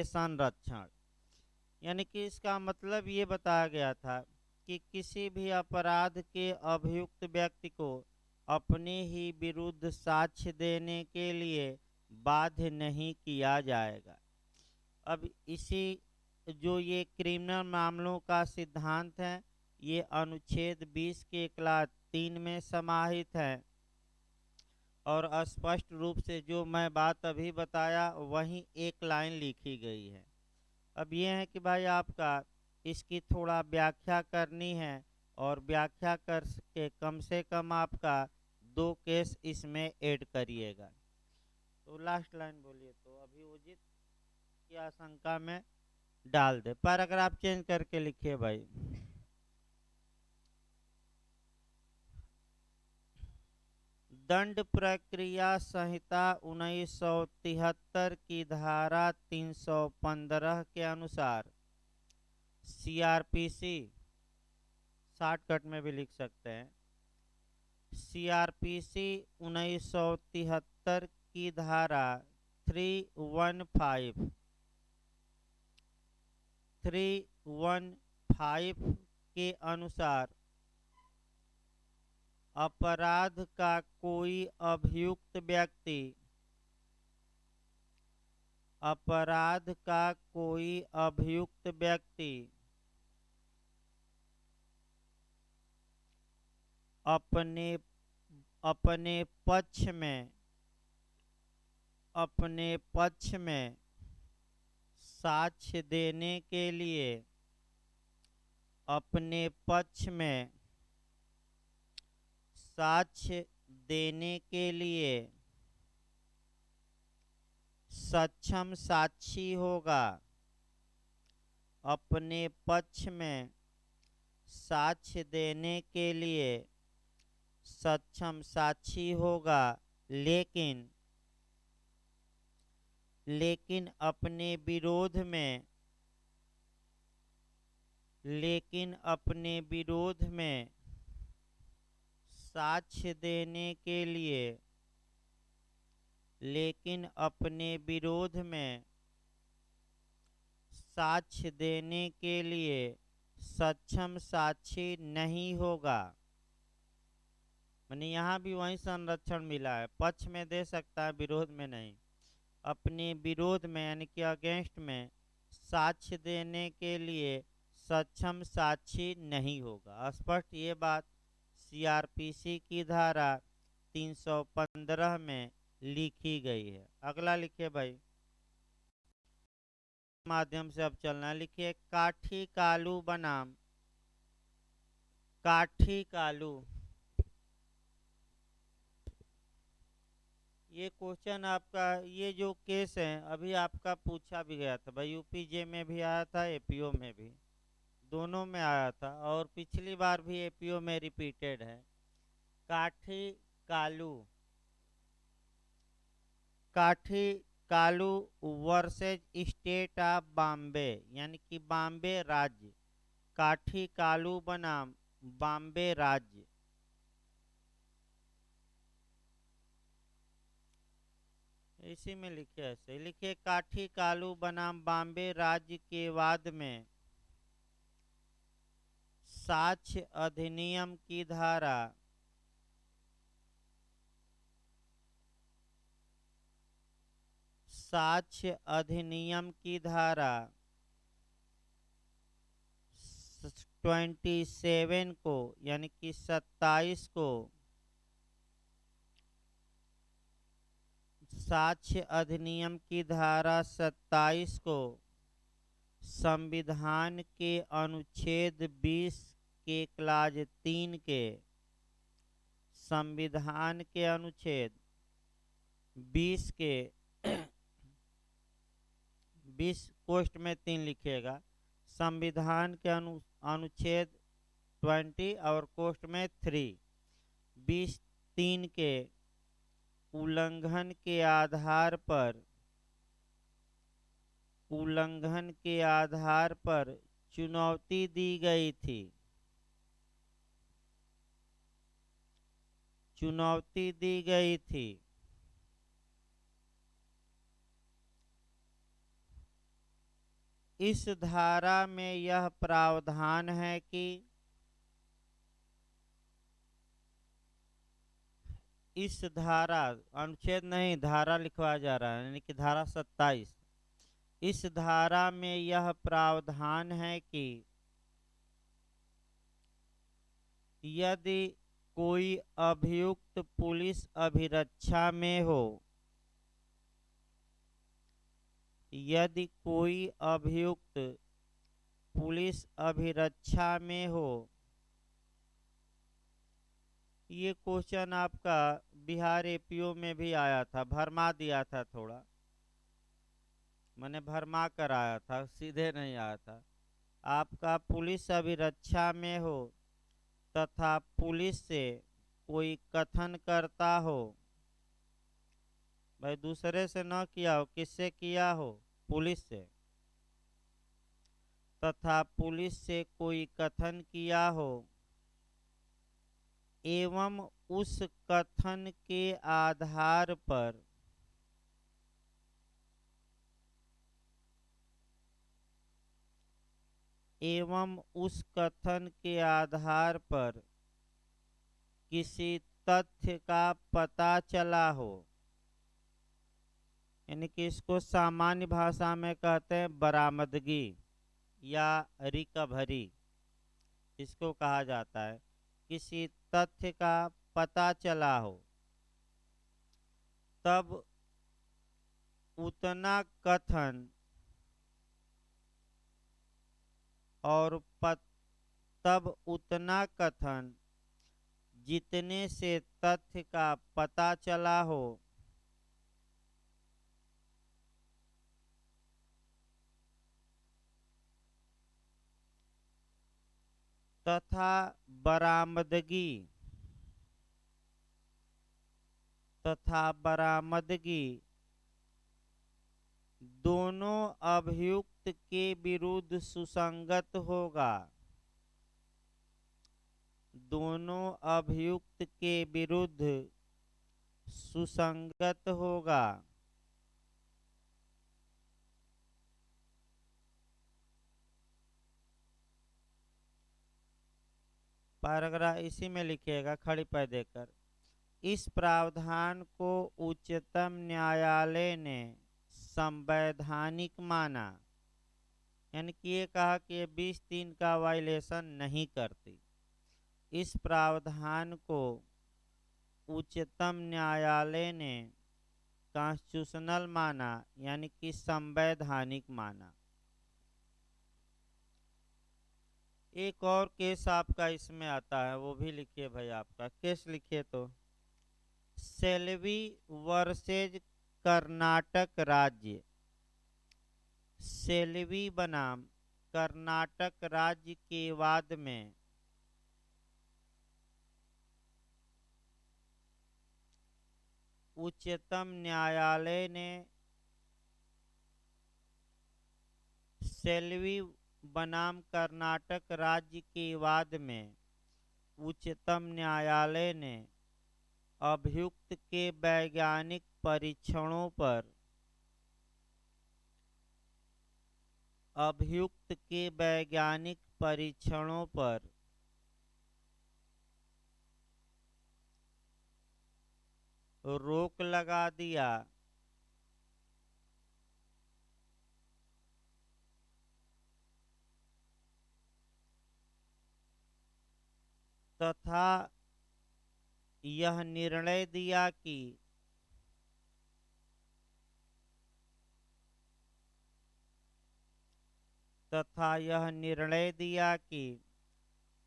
संरक्षण, यानी कि इसका मतलब ये बताया गया था कि किसी भी अपराध के अभियुक्त व्यक्ति को अपने ही विरुद्ध साक्ष्य देने के लिए बाध्य नहीं किया जाएगा। अब इसी जो ये क्रिमिनल मामलों का सिद्धांत है, ये अनुच्छेद 20 के क्लास 3 में समाहित है और स्पष्ट रूप से जो मैं बात अभी बताया वहीं एक लाइन लिखी गई है। अब ये है कि भाई आपका इसकी थोड़ा व्याख्या करनी है और व्याख्या कर के कम से कम आपका 2 केस इसमें ऐड करिएगा। तो लास्ट लाइन बोलिए, तो अभियोजित की आशंका में डाल दे, पर अगर आप चेंज करके लिखिए भाई। दंड प्रक्रिया संहिता 1973 की धारा 315 के अनुसार सीआरपीसी, शॉर्टकट में भी लिख सकते हैं, सीआरपीसी 1973 की धारा 315 के अनुसार अपराध का कोई अभियुक्त व्यक्ति अपराध का कोई अभियुक्त व्यक्ति अपने अपने पक्ष में अपने पक्ष में साक्ष्य देने के लिए अपने पक्ष में साक्ष्य देने के लिए सक्षम साक्षी होगा, अपने पक्ष में साक्ष्य देने के लिए सक्षम साक्षी होगा, लेकिन अपने विरोध में साक्ष्य देने के लिए अपने विरोध में साक्ष्य देने के लिए सक्षम साक्षी नहीं होगा। यानी यहाँ भी वही संरक्षण मिला है, पक्ष में दे सकता है, विरोध में नहीं। अपने विरोध में यानी कि अगेंस्ट में साक्ष्य देने के लिए सक्षम साक्षी नहीं होगा। स्पष्ट ये बात सीआरपीसी की धारा 315 में लिखी गई है। अगला लिखिए भाई, माध्यम से अब चलना। लिखिए काठी कालू बनाम काठी कालू। ये क्वेश्चन आपका, ये जो केस है अभी आपका पूछा भी गया था भाई, यूपीजे में भी आया था, एपीओ में भी, दोनों में आया था और पिछली बार भी एपीओ में रिपीटेड है। काठी कालू, काठी Kalu versus state of Bombay, यानी कि बॉम्बे राज्य, काठी कालू बनाम बॉम्बे राज्य। इसी में लिखे, ऐसे लिखे, काठी कालू बनाम बॉम्बे राज्य के वाद में साक्ष्य अधिनियम की धारा साक्ष्य अधिनियम की धारा 27 को, यानी कि 27 को, साक्ष्य अधिनियम की धारा 27 को संविधान के अनुच्छेद 20 के क्लाज 3 के, संविधान के अनुच्छेद 20 के 20 कोष्ट में 3 लिखिएगा, संविधान के अनुच्छेद 20 और कोष्ट में 3, 20(3) के उल्लंघन के आधार पर चुनौती दी गई थी, चुनौती दी गई थी। इस धारा में यह प्रावधान है कि इस धारा, अनुच्छेद नहीं धारा लिखवाया जा रहा है, यानी कि धारा 27, इस धारा में यह प्रावधान है कि यदि कोई अभियुक्त पुलिस अभिरक्षा में हो, यदि कोई अभियुक्त पुलिस अभिरक्षा में हो, ये क्वेश्चन आपका बिहार एपीओ में भी आया था, भरमा दिया था थोड़ा, मैंने भरमा कर आया था, सीधे नहीं आया था। आपका पुलिस अभिरक्षा में हो तथा पुलिस से कोई कथन करता हो, भाई दूसरे से न किया हो, किससे किया हो, पुलिस से, तथा पुलिस से कोई कथन किया हो एवं उस कथन के आधार पर किसी तथ्य का पता चला हो, यानी कि इसको सामान्य भाषा में कहते हैं बरामदगी या रिकवरी, इसको कहा जाता है। किसी तथ्य का पता चला हो तब उतना कथन और तब उतना कथन जितने से तथ्य का पता चला हो तथा बरामदगी दोनों अभियुक्त के विरुद्ध सुसंगत होगा, दोनों अभियुक्त के विरुद्ध सुसंगत होगा। पैराग्राफ इसी में लिखिएगा खड़ी पै देकर। इस प्रावधान को उच्चतम न्यायालय ने संवैधानिक माना, यानी कि ये कहा कि ये 20(3) का वायलेशन नहीं करती। इस प्रावधान को उच्चतम न्यायालय ने कॉन्स्टिट्यूशनल माना, यानी कि संवैधानिक माना। एक और केस आपका इसमें आता है, वो भी लिखिए भाई, आपका केस लिखिए तो, सेल्वी वर्सेज कर्नाटक राज्य, सेल्वी बनाम कर्नाटक राज्य के वाद में उच्चतम न्यायालय ने सेल्वी बनाम कर्नाटक राज्य के वाद में उच्चतम न्यायालय ने अभियुक्त के वैज्ञानिक परीक्षणों पर रोक लगा दिया तथा यह निर्णय दिया कि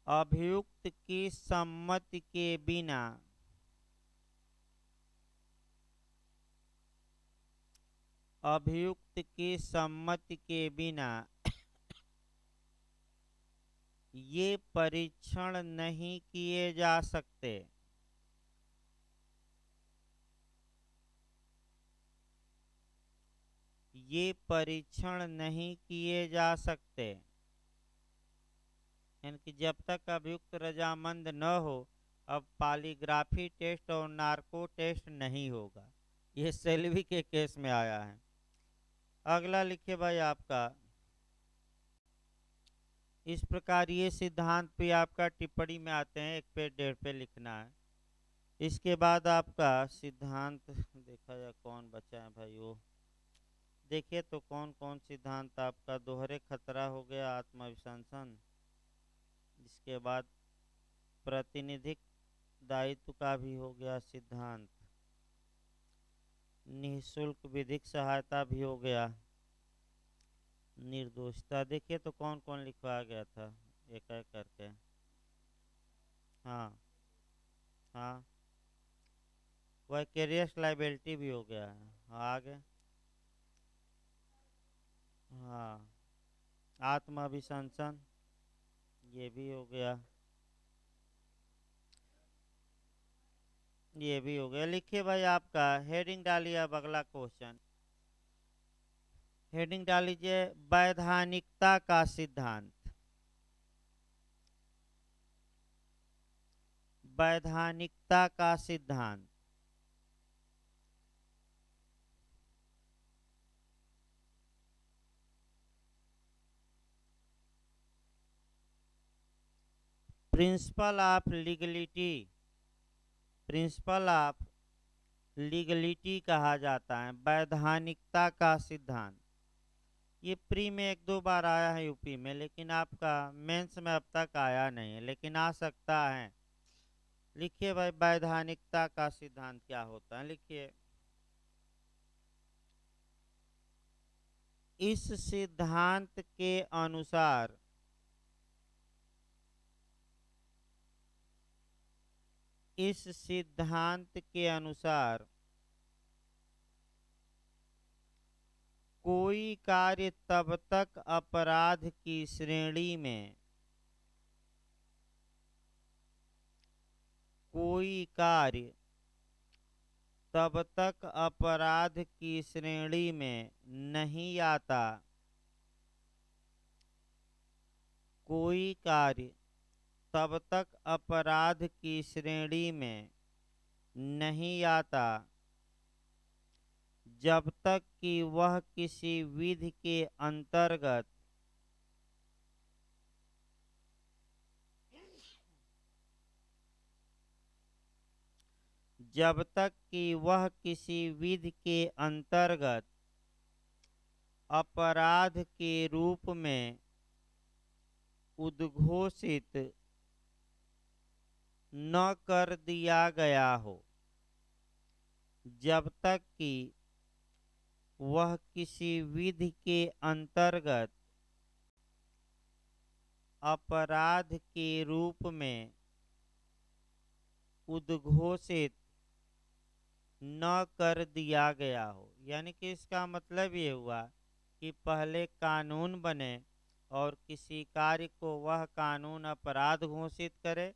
अभियुक्त की सम्मति के बिना ये परीक्षण नहीं किए जा सकते, यानी कि जब तक अभियुक्त रजामंद न हो अब पॉलीग्राफी टेस्ट और नार्को टेस्ट नहीं होगा। ये सेल्वी के केस में आया है। अगला लिखिए भाई आपका, इस प्रकार ये सिद्धांत भी आपका टिप्पणी में आते हैं, 1 पेज 1.5 पेज लिखना है। इसके बाद आपका सिद्धांत देखा जाए कौन बचा है भाई, वो देखिए तो कौन कौन सिद्धांत आपका, दोहरे खतरा हो गया, आत्माभिशंसन, इसके बाद प्रातिनिधिक दायित्व का भी हो गया सिद्धांत, निःशुल्क विधिक सहायता भी हो गया, निर्दोषता, देखिए तो कौन कौन लिखवाया गया था एक एक करके। हाँ हाँ, वाइकेरियस लाइबिलिटी भी हो गया है। हाँ, आगे। हाँ, आत्माभिशंसन, ये भी हो गया, ये भी हो गया। लिखिए भाई, आपका हेडिंग डालिए अब अगला क्वेश्चन। हेडिंग डाल लीजिए, वैधानिकता का सिद्धांत। वैधानिकता का सिद्धांत। Principle of legality, principle of legality कहा जाता है वैधानिकता का सिद्धांत। ये प्री में 1-2 बार आया है यूपी में, लेकिन आपका मेंस में अब तक आया नहीं है, लेकिन आ सकता है। लिखिए भाई, वैधानिकता का सिद्धांत क्या होता है, लिखिए। इस सिद्धांत के अनुसार इस सिद्धांत के अनुसार कोई कार्य तब तक अपराध की श्रेणी में, कोई कार्य तब तक अपराध की श्रेणी में नहीं आता, कोई कार्य तब तक अपराध की श्रेणी में नहीं आता जब तक कि वह किसी विधि के अंतर्गत जब तक कि वह किसी विधि के अंतर्गत अपराध के रूप में उद्घोषित न कर दिया गया हो, जब तक कि वह किसी विधि के अंतर्गत अपराध के रूप में उद्घोषित न कर दिया गया हो। यानी कि इसका मतलब ये हुआ कि पहले कानून बने और किसी कार्य को वह कानून अपराध घोषित करे,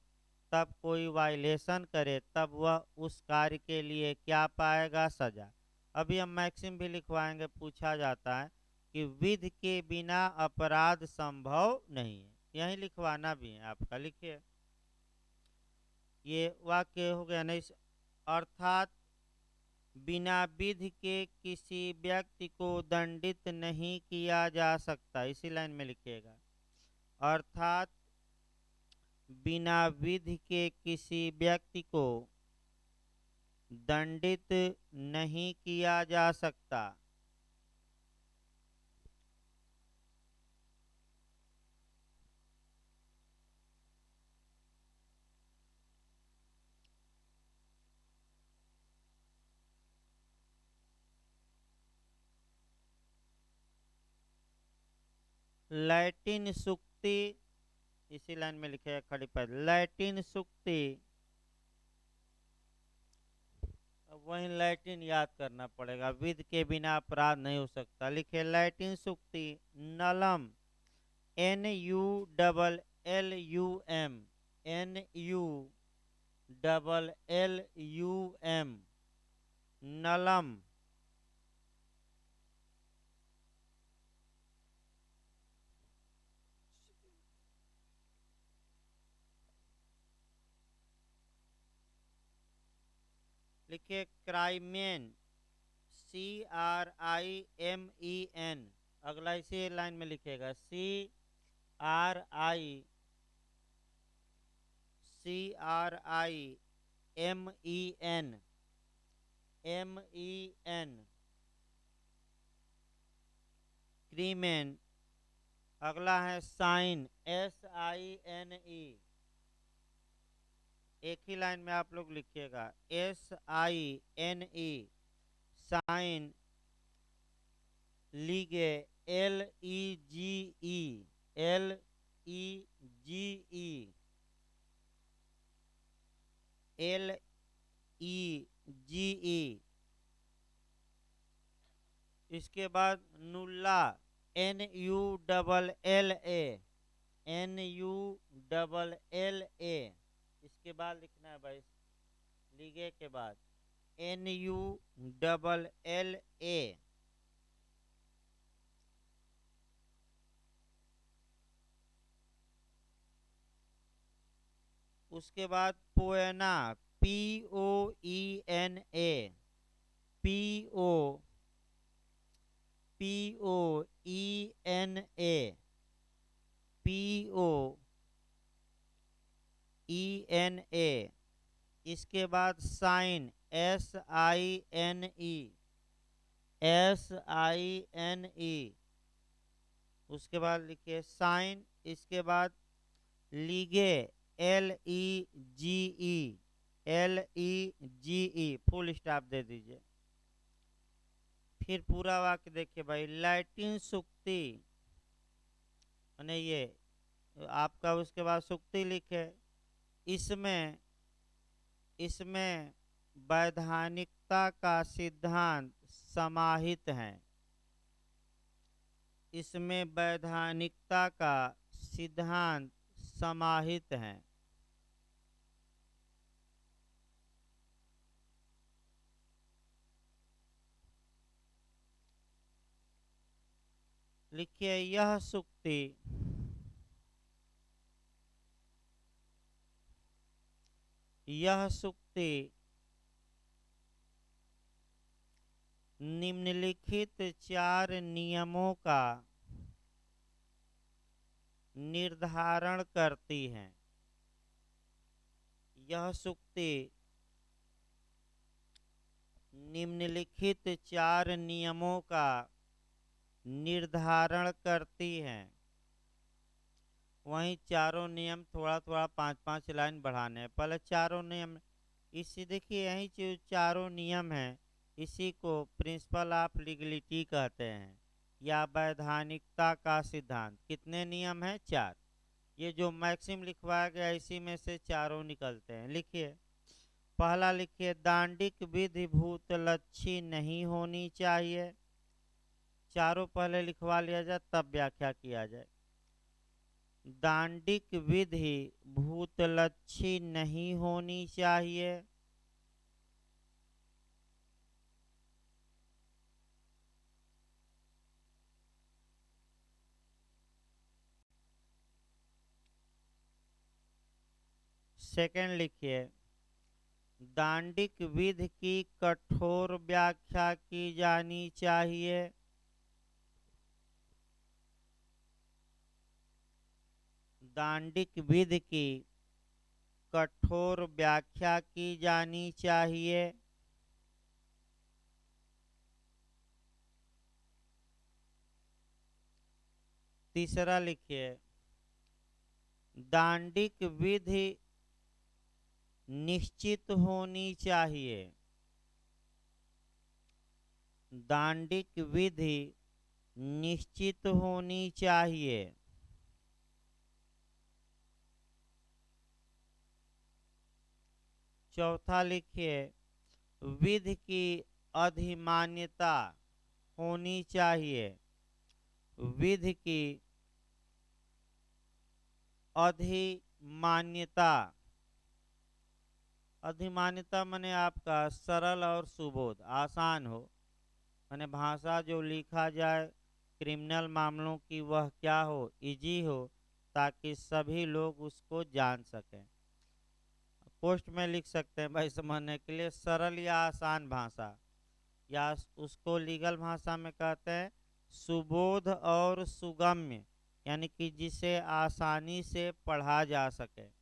तब कोई वायलेशन करे, तब वह उस कार्य के लिए क्या पाएगा, सजा। अभी हम मैक्सिम भी लिखवाएंगे, पूछा जाता है कि विधि के बिना अपराध संभव नहीं है, यही लिखवाना भी है आपका। लिखिए, ये वाक्य हो गया नहीं, अर्थात बिना विधि के किसी व्यक्ति को दंडित नहीं किया जा सकता, इसी लाइन में लिखिएगा। अर्थात बिना विधि के किसी व्यक्ति को दंडित नहीं किया जा सकता। लैटिन सुक्ति, इसी लाइन में लिखेगा खड़ी पैर, लैटिन सुक्ति, वही लैटिन याद करना पड़ेगा, विधि के बिना अपराध नहीं हो सकता। लिखे लैटिन सुक्ति, नलम, NULLUM, NULLUM, नलम, लिखिए क्राइमेन, CRIMEN, अगला इसी लाइन में लिखेगा, CRIMEN क्रीमेन। अगला है साइन, SINE। एक ही लाइन में आप लोग लिखिएगा, SINE साइन। लीगे, LEGE, LEGE, LEGE। इसके बाद नुल्ला, NULLA, NULLA। इसके बाद लिखना है भाई, लीगे के बाद NULLA। उसके बाद पोएना, POENA, POENA, POENA। इसके बाद साइन, SINE, SINE। उसके बाद लिखिए साइन। इसके बाद लीगे, LEGE, LEGE, फुल स्टॉप दे दीजिए। फिर पूरा वाक्य देखिए भाई, लैटिन सुक्ति, ये आपका। उसके बाद सुक्ति लिखे, इसमें इसमें वैधानिकता का सिद्धांत समाहित है। इसमें वैधानिकता का सिद्धांत समाहित है। लिखिए, यह सुक्ति निम्नलिखित 4 नियमों का निर्धारण करती है। यह सुक्ति निम्नलिखित 4 नियमों का निर्धारण करती है। वहीं चारों नियम थोड़ा थोड़ा 5-5 लाइन बढ़ाने हैं। पहले चारों नियम, इसी देखिए यही जो चारों नियम हैं, इसी को प्रिंसिपल ऑफ लीगलिटी कहते हैं, या वैधानिकता का सिद्धांत। कितने नियम हैं? 4। ये जो मैक्सिम लिखवाया गया इसी में से चारों निकलते हैं। लिखिए, पहला लिखिए, दांडिक विधि भूतलक्षी नहीं होनी चाहिए। चारों पहले लिखवा लिया जाए तब व्याख्या किया जाए। दांडिक विधि भूतलक्षी नहीं होनी चाहिए। सेकंड लिखिए, दांडिक विधि की कठोर व्याख्या की जानी चाहिए। दांडिक विधि की कठोर व्याख्या की जानी चाहिए। तीसरा लिखिए, दांडिक विधि निश्चित होनी चाहिए। दांडिक विधि निश्चित होनी चाहिए। चौथा लिखिए, विधि की अधिमान्यता होनी चाहिए। विधि की अधिमान्यता। अधिमान्यता माने आपका सरल और सुबोध, आसान हो। माने भाषा जो लिखा जाए क्रिमिनल मामलों की वह क्या हो, इजी हो, ताकि सभी लोग उसको जान सकें। पोस्ट में लिख सकते हैं भाई समझने के लिए, सरल या आसान भाषा, या उसको लीगल भाषा में कहते हैं सुबोध और सुगम्य। यानी कि जिसे आसानी से पढ़ा जा सके।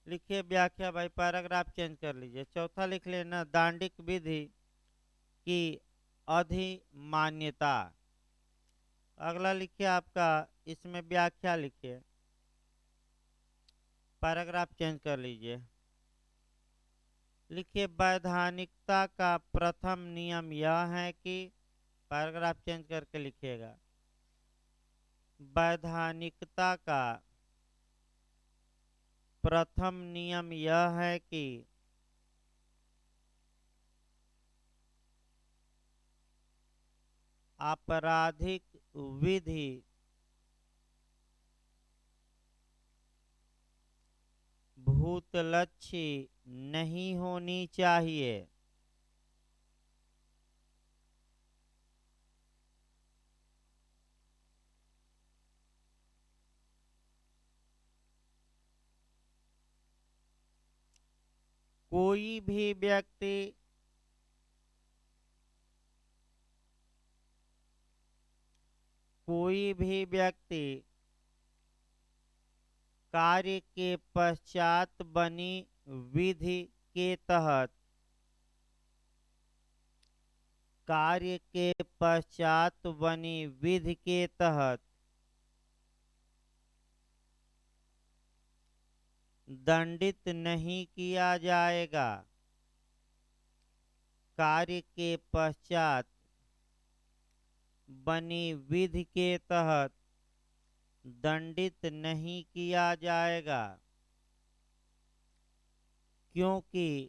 लिखिए व्याख्या भाई, पैराग्राफ चेंज कर लीजिए। चौथा लिख लेना, दांडिक विधि की अधिमान्यता। अगला लिखिए आपका, इसमें व्याख्या लिखिए, पैराग्राफ चेंज कर लीजिए। लिखिए वैधानिकता का प्रथम नियम यह है कि, पैराग्राफ चेंज करके लिखिएगा, वैधानिकता का प्रथम नियम यह है कि आपराधिक विधि भूतलक्षी नहीं होनी चाहिए। कोई भी व्यक्ति कार्य के पश्चात बनी विधि के तहत दंडित नहीं किया जाएगा। कार्य के पश्चात बनी विधि के तहत दंडित नहीं किया जाएगा, क्योंकि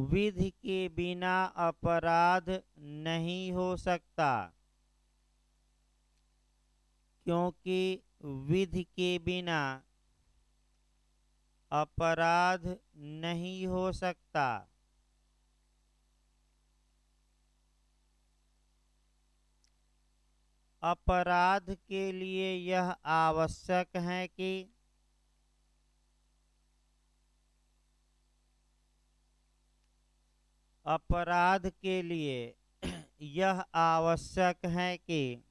विधि के बिना अपराध नहीं हो सकता। क्योंकि विधि के बिना अपराध नहीं हो सकता। अपराध के लिए यह आवश्यक है कि यह आवश्यक है कि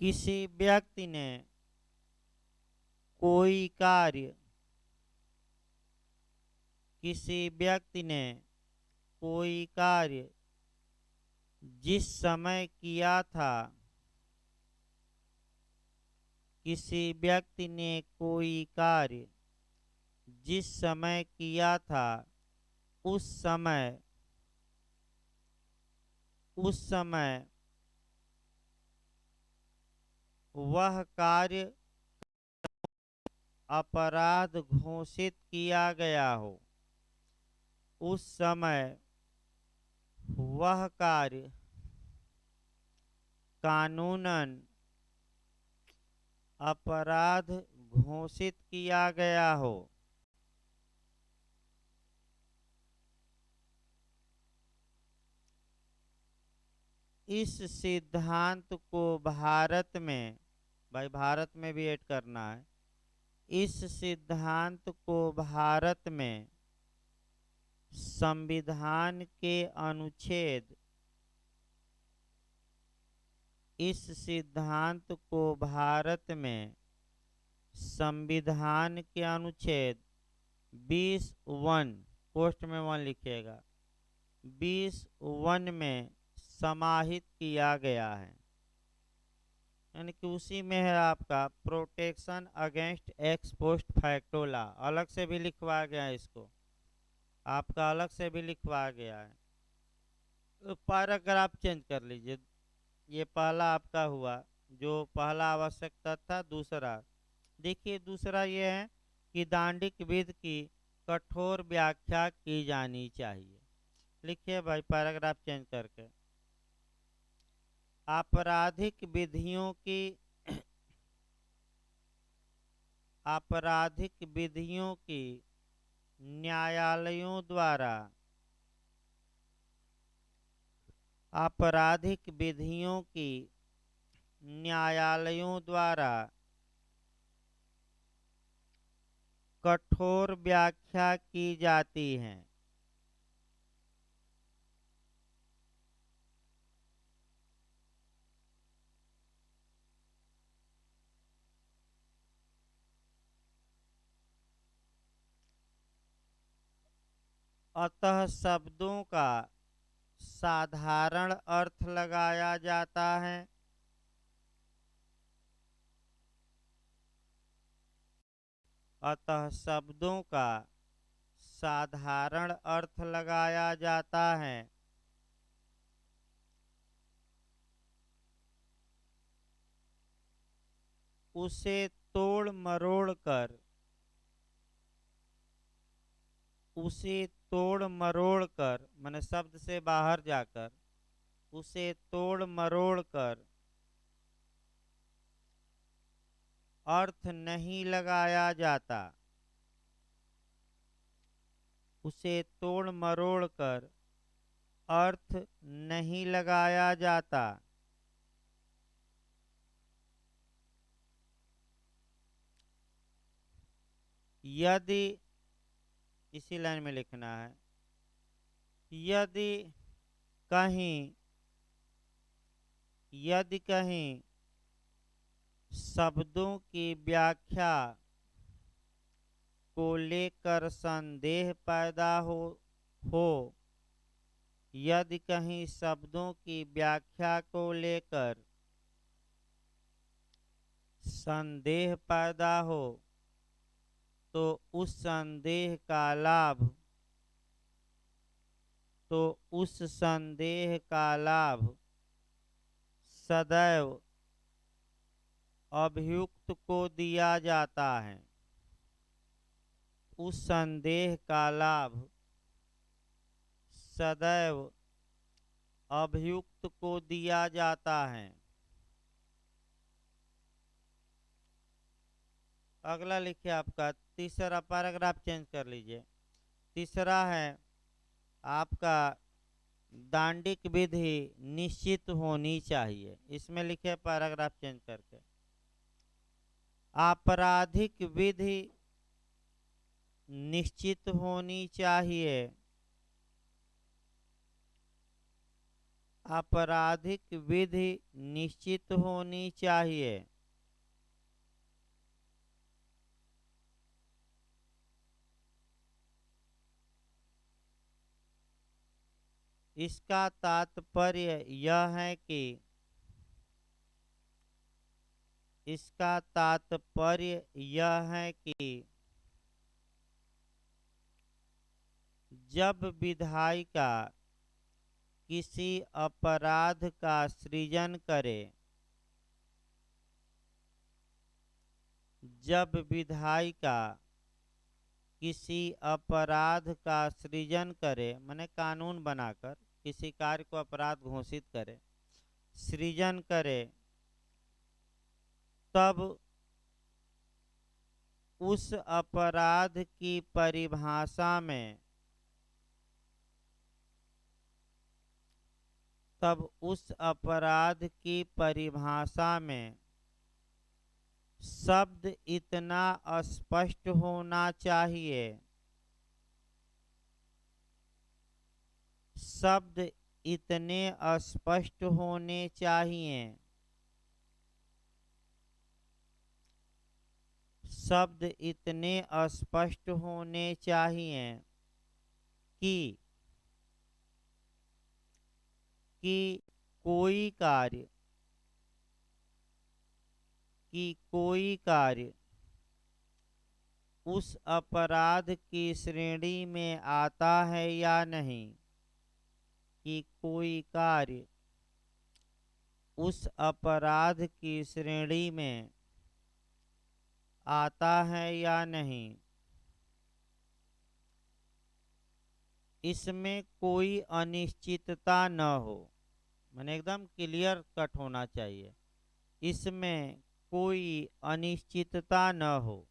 किसी व्यक्ति ने कोई कार्य जिस समय किया था, किसी व्यक्ति ने कोई कार्य जिस समय किया था उस समय वह कार्य अपराध घोषित किया गया हो, उस समय वह कार्य कानूनन अपराध घोषित किया गया हो। इस सिद्धांत को भारत में, भाई भारत में भी ऐड करना है, इस सिद्धांत को भारत में संविधान के अनुच्छेद 20(1) पोस्ट में 1 लिखिएगा, 20(1) में समाहित किया गया है। यानी कि उसी में है आपका protection against x post facto law. अलग से भी लिखवा गया है, इसको आपका अलग से भी लिखवा गया है। तो पैराग्राफ चेंज कर लीजिए। ये पहला आपका हुआ, जो पहला आवश्यकता था। दूसरा देखिए, दूसरा ये है कि दांडिक विधि की कठोर व्याख्या की जानी चाहिए। लिखिए भाई पैराग्राफ चेंज करके, आपराधिक विधियों की न्यायालयों द्वारा कठोर व्याख्या की जाती है। अतः शब्दों का साधारण अर्थ लगाया जाता है। अतः शब्दों का साधारण अर्थ लगाया जाता है। उसे तोड़ मरोड़ कर, उसे तोड़ मरोड़ कर माने शब्द से बाहर जाकर, उसे तोड़ मरोड़ कर अर्थ नहीं लगाया जाता। उसे तोड़ मरोड़ कर अर्थ नहीं लगाया जाता। यदि, इसी लाइन में लिखना है, यदि कहीं, यदि कहीं शब्दों की व्याख्या को लेकर संदेह पैदा हो, यदि कहीं शब्दों की व्याख्या को लेकर संदेह पैदा हो तो उस संदेह का लाभ, तो उस संदेह का लाभ सदैव अभियुक्त को दिया जाता है। उस संदेह का लाभ सदैव अभियुक्त को दिया जाता है। अगला लिखिए, आपका तीसरा पैराग्राफ चेंज कर लीजिए। तीसरा है आपका दांडिक विधि निश्चित होनी चाहिए। इसमें लिखे पैराग्राफ चेंज करके, आपराधिक विधि निश्चित होनी चाहिए। आपराधिक विधि निश्चित होनी चाहिए। इसका तात्पर्य यह है कि, इसका तात्पर्य यह है कि जब विधायिका किसी अपराध का सृजन करे, जब विधायिका किसी अपराध का सृजन करे माने कानून बनाकर किसी कार्य को अपराध घोषित करे, सृजन करे, तब उस अपराध की परिभाषा में, तब उस अपराध की परिभाषा में शब्द इतना स्पष्ट होना चाहिए, शब्द इतने स्पष्ट होने चाहिए, शब्द इतने स्पष्ट होने चाहिए कि कोई कार्य, कि कोई कार्य उस अपराध की श्रेणी में आता है या नहीं, कि कोई कार्य उस अपराध की श्रेणी में आता है या नहीं, इसमें कोई अनिश्चितता न हो, माने एकदम क्लियर कट होना चाहिए, इसमें कोई अनिश्चितता न हो।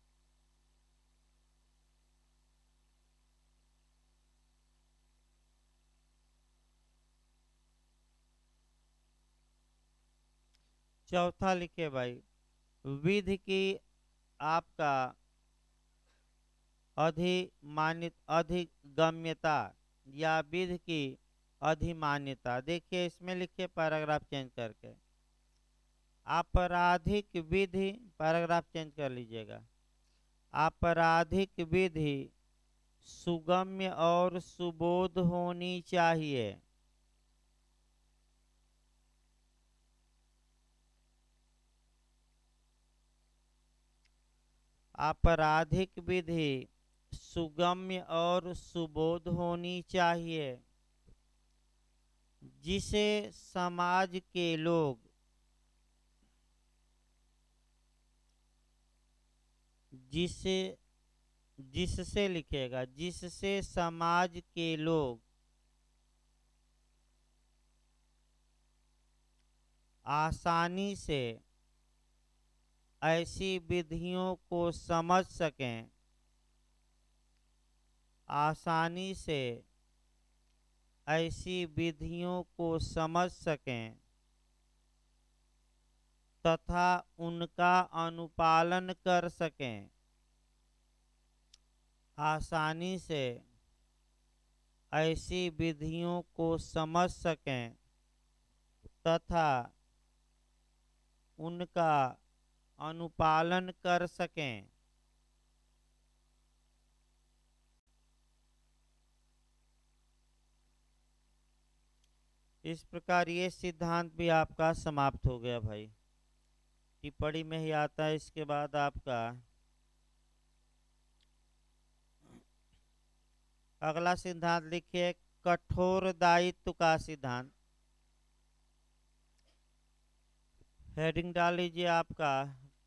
चौथा लिखे भाई, विधि की आपका अधिमानित अधिगम्यता या विधि की अधिमान्यता। देखिए इसमें लिखिए पैराग्राफ चेंज करके, आपराधिक विधि, पैराग्राफ चेंज कर लीजिएगा, आपराधिक विधि सुगम्य और सुबोध होनी चाहिए। आपराधिक विधि सुगम्य और सुबोध होनी चाहिए, जिसे समाज के लोग जिसे जिससे लिखेगा, जिससे समाज के लोग आसानी से ऐसी विधियों को समझ सकें, आसानी से ऐसी विधियों को समझ सकें तथा उनका अनुपालन कर सकें। आसानी से ऐसी विधियों को समझ सकें तथा उनका अनुपालन कर सकें। इस प्रकार ये सिद्धांत भी आपका समाप्त हो गया भाई। टिप्पणी में ही आता है इसके बाद आपका अगला सिद्धांत लिखिए, कठोर दायित्व का सिद्धांत। हेडिंग डाल लीजिए आपका,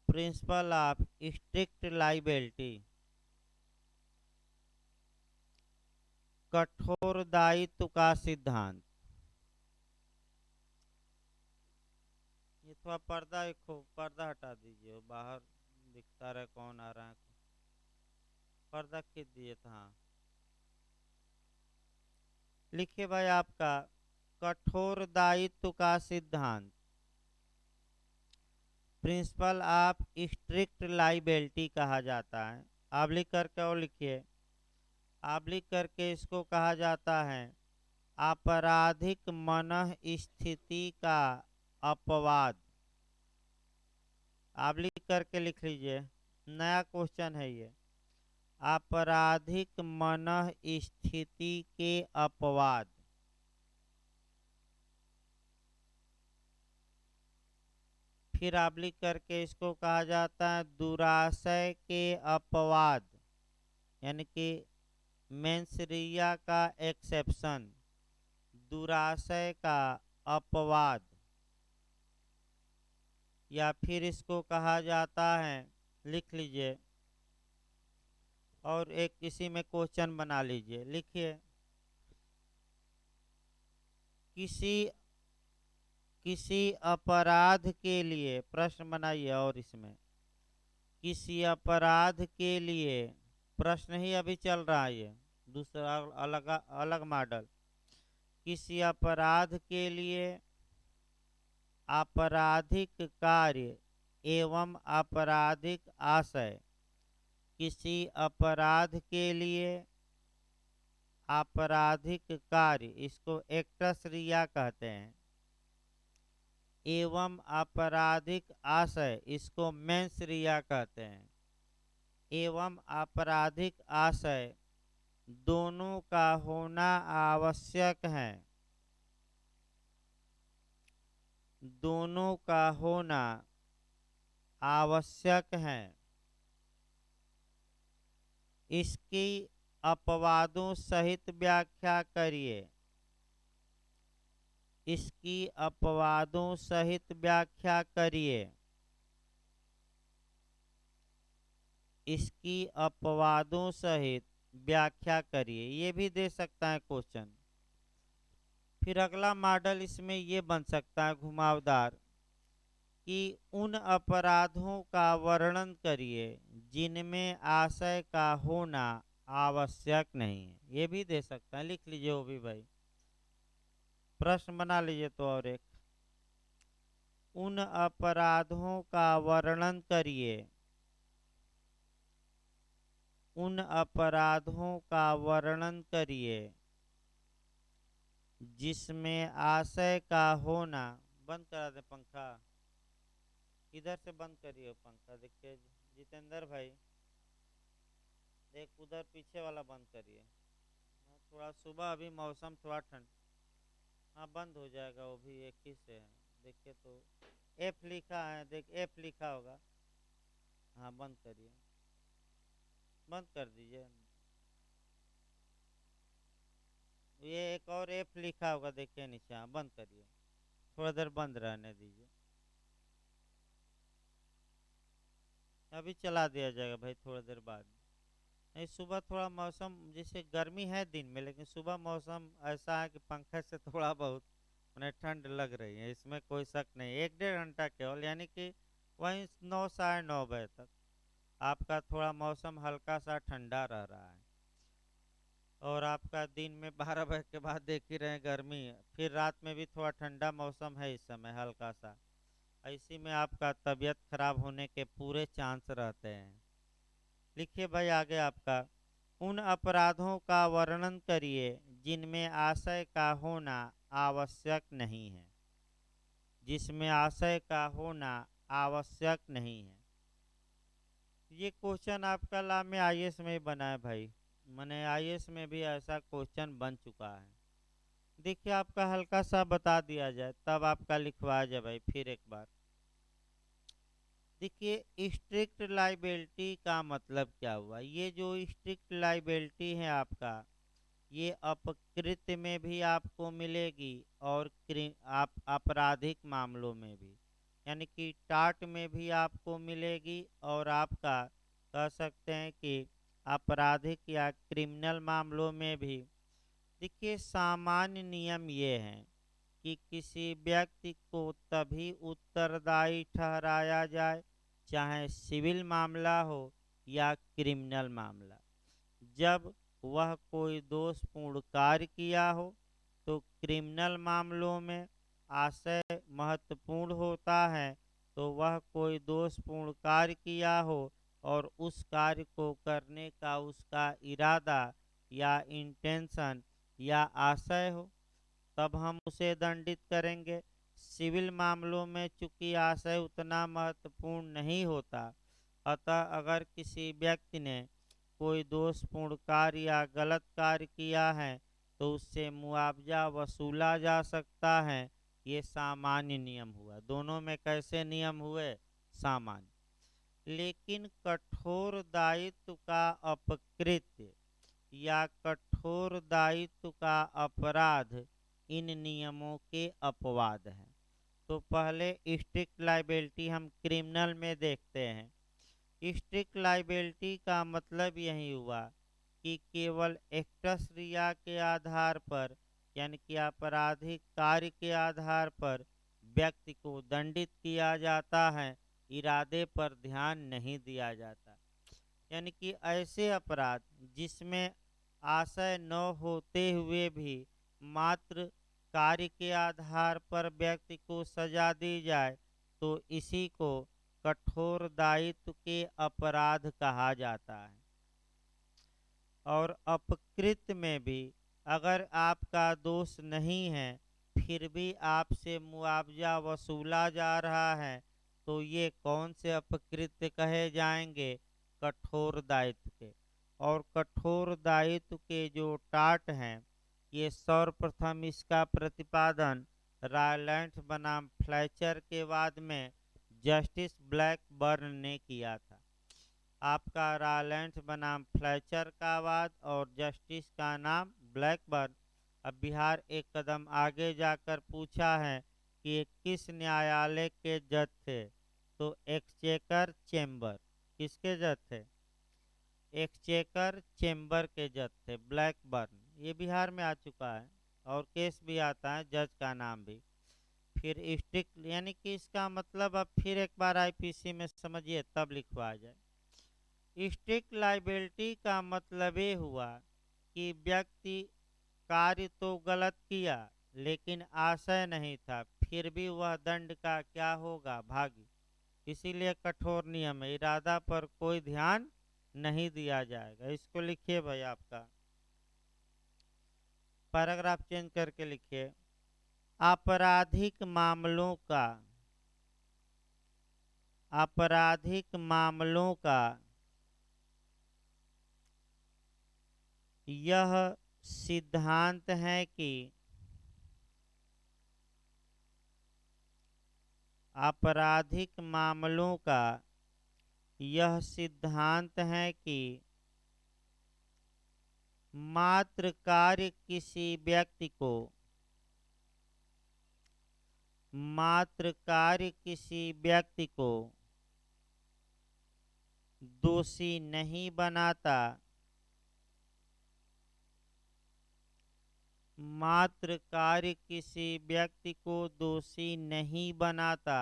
प्रिंसिपल ऑफ स्ट्रिक्ट लाइबिलिटी। कठोर दायित्व का सिद्धांत। ये थोड़ा पर्दा पर्दा हटा दीजिए, बाहर दिखता रहे कौन आ रहा है। पर्दा खींच दिए था। हाँ लिखिए भाई आपका, कठोर दायित्व का सिद्धांत। प्रिंसिपल ऑफ स्ट्रिक्ट लाइबिलिटी कहा जाता है। आप लिख करके और लिखिए, आप लिख करके इसको कहा जाता है आपराधिक मनः स्थिति का अपवाद। आप लिख करके लिख लीजिए, नया क्वेश्चन है ये, आपराधिक मनः स्थिति के अपवाद। फिर आप लिख करके इसको कहा जाता है दुराशय के अपवाद, यानी कि मेंसरिया का एक्सेप्शन, दुराशय का अपवाद। या फिर इसको कहा जाता है, लिख लीजिए और एक किसी में क्वेश्चन बना लीजिए। लिखिए, किसी अपराध के लिए प्रश्न बनाइए, और इसमें किसी अपराध के लिए प्रश्न ही अभी चल रहा है, ये दूसरा अलग अलग मॉडल। किसी अपराध के लिए आपराधिक कार्य एवं आपराधिक आशय, किसी अपराध के लिए आपराधिक कार्य, इसको एक्टस रिया कहते हैं, एवं आपराधिक आशय, इसको मेंस रिया कहते हैं, एवं आपराधिक आशय दोनों का होना आवश्यक है, दोनों का होना आवश्यक है। इसकी अपवादों सहित व्याख्या करिए, इसकी अपवादों सहित व्याख्या करिए, इसकी अपवादों सहित व्याख्या करिए। ये भी दे सकता है क्वेश्चन। फिर अगला मॉडल इसमें ये बन सकता है घुमावदार, कि उन अपराधों का वर्णन करिए जिनमें आशय का होना आवश्यक नहीं है। ये भी दे सकता है, लिख लीजिए वो भी भाई, प्रश्न बना लीजिए। तो और एक, उन अपराधों का वर्णन करिए, उन अपराधों का वर्णन करिए जिसमें आशय का होना, बंद करा दे पंखा, इधर से बंद करिए पंखा। देखिए जितेंद्र भाई, एक उधर पीछे वाला बंद करिए। हाँ, थोड़ा सुबह अभी मौसम थोड़ा ठंड। हाँ, बंद हो जाएगा, वो भी एक ही से है। देखिए तो एफ लिखा है, देख एफ लिखा होगा। हाँ, बंद करिए, बंद कर दीजिए। ये एक और एफ लिखा होगा, देखिए नीचे। हाँ, बंद करिए, थोड़ा देर बंद रहने दीजिए। अभी चला दिया जाएगा भाई थोड़ा देर बाद। नहीं, सुबह थोड़ा मौसम जैसे गर्मी है दिन में, लेकिन सुबह मौसम ऐसा है कि पंखे से थोड़ा बहुत उन्हें ठंड लग रही है, इसमें कोई शक नहीं। एक डेढ़ घंटा केवल, यानी कि वहीं 9 साढ़े 9 बजे तक आपका थोड़ा मौसम हल्का सा ठंडा रह रहा है। और आपका दिन में 12 बजे के बाद देख ही रहे हैं गर्मी है, फिर रात में भी थोड़ा ठंडा मौसम है इस समय हल्का सा। ऐसी में आपका तबीयत खराब होने के पूरे चांस रहते हैं। लिखिए भाई आगे आपका, उन अपराधों का वर्णन करिए जिनमें आशय का होना आवश्यक नहीं है। जिसमें आशय का होना आवश्यक नहीं है। ये क्वेश्चन आपका ला में आईएएस में ही बना है भाई। मैंने आईएएस में भी ऐसा क्वेश्चन बन चुका है। देखिए आपका हल्का सा बता दिया जाए, तब आपका लिखवा जाए भाई फिर एक बार। देखिए स्ट्रिक्ट लाइबिलिटी का मतलब क्या हुआ। ये जो स्ट्रिक्ट लाइबिलिटी है आपका, ये अपकृत में भी आपको मिलेगी और आप आपराधिक मामलों में भी, यानी कि टाट में भी आपको मिलेगी, और आपका कह सकते हैं कि आपराधिक या क्रिमिनल मामलों में भी। देखिए सामान्य नियम ये है कि किसी व्यक्ति को तभी उत्तरदायी ठहराया जाए, चाहे सिविल मामला हो या क्रिमिनल मामला, जब वह कोई दोषपूर्ण कार्य किया हो। तो क्रिमिनल मामलों में आशय महत्वपूर्ण होता है, तो वह कोई दोषपूर्ण कार्य किया हो और उस कार्य को करने का उसका इरादा या इंटेंशन या आशय हो, तब हम उसे दंडित करेंगे। सिविल मामलों में चूंकि आशय उतना महत्वपूर्ण नहीं होता, अतः अगर किसी व्यक्ति ने कोई दोषपूर्ण कार्य या गलत कार्य किया है तो उससे मुआवजा वसूला जा सकता है। ये सामान्य नियम हुआ। दोनों में कैसे नियम हुए? सामान्य। लेकिन कठोर दायित्व का अपकृत्य या कठोर दायित्व का अपराध इन नियमों के अपवाद हैं। तो पहले स्ट्रिक्ट लाइबिलिटी हम क्रिमिनल में देखते हैं। स्ट्रिक्ट लाइबिलिटी का मतलब यही हुआ कि केवल एक्टस रिया के आधार पर, यानी कि आपराधिक कार्य के आधार पर व्यक्ति को दंडित किया जाता है, इरादे पर ध्यान नहीं दिया जाता। यानी कि ऐसे अपराध जिसमें आशय न होते हुए भी मात्र कार्य के आधार पर व्यक्ति को सजा दी जाए, तो इसी को कठोर दायित्व के अपराध कहा जाता है। और अपकृत में भी अगर आपका दोष नहीं है, फिर भी आपसे मुआवजा वसूला जा रहा है, तो ये कौन से अपकृत्य कहे जाएंगे? कठोर दायित्व के। और कठोर दायित्व के जो टाट हैं, ये सर्वप्रथम इसका प्रतिपादन रायलैंड बनाम फ्लेचर के बाद में जस्टिस ब्लैकबर्न ने किया था। आपका रायलैंड बनाम फ्लेचर का वाद और जस्टिस का नाम ब्लैकबर्न। अब बिहार एक कदम आगे जाकर पूछा है कि ये किस न्यायालय के जज थे? तो एक्सचेकर चेंबर। किसके जज थे? एक्सचेकर चेंबर के जज थे ब्लैकबर्न। ये बिहार में आ चुका है, और केस भी आता है, जज का नाम भी। फिर स्ट्रिक्ट, यानी कि इसका मतलब अब फिर एक बार आईपीसी में समझिए तब लिखवा जाए। स्ट्रिक्ट लाइबिलिटी का मतलब ये हुआ कि व्यक्ति कार्य तो गलत किया, लेकिन आशय नहीं था, फिर भी वह दंड का क्या होगा? भागी। इसीलिए कठोर नियम है, इरादा पर कोई ध्यान नहीं दिया जाएगा। इसको लिखिए भाई आपका पैराग्राफ चेंज करके लिखिए। आपराधिक मामलों का, आपराधिक मामलों का यह सिद्धांत है कि आपराधिक मामलों का यह सिद्धांत है कि मात्र कार्य किसी व्यक्ति को दोषी नहीं बनाता। मात्र कार्य किसी व्यक्ति को दोषी नहीं बनाता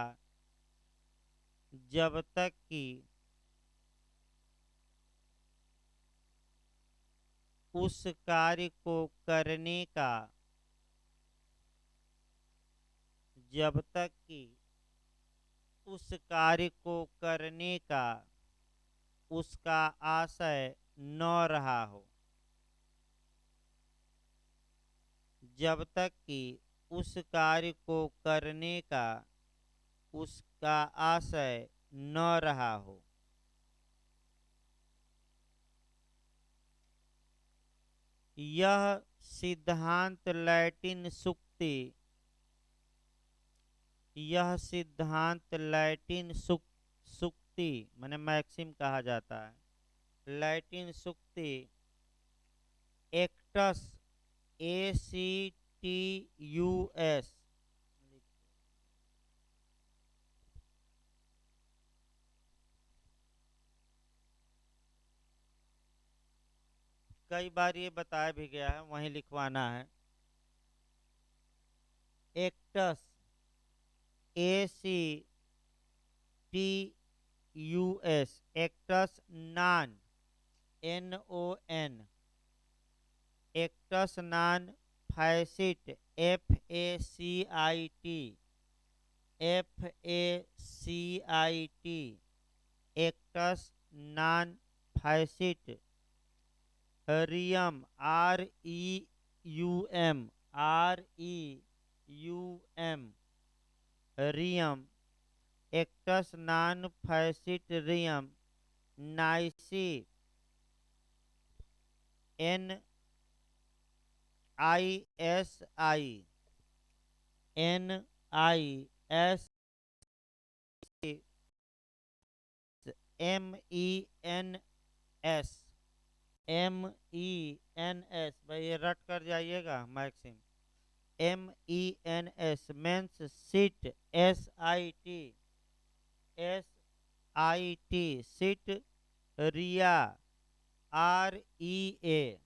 जब तक कि उस कार्य को करने का उसका आशय न रहा हो। जब तक कि उस कार्य को करने का उसका आशय न रहा हो। यह सिद्धांत लैटिन सुक्ति माने मैक्सिम कहा जाता है। लैटिन सुक्ति एक्टस ACTUS कई बार ये बताया भी गया है, वहीं लिखवाना है। एक्टस ACTUS एक्टस नॉन NON एक्टस नॉन फैसिट FACIT एक्टस नॉन फैसिट REUM रियम एक्टस नॉन फैसिट रियम नाइसी NISI MENS भाई ये रट कर जाइएगा। मैक्सिम MENS मेंस सिट सिट रिया REA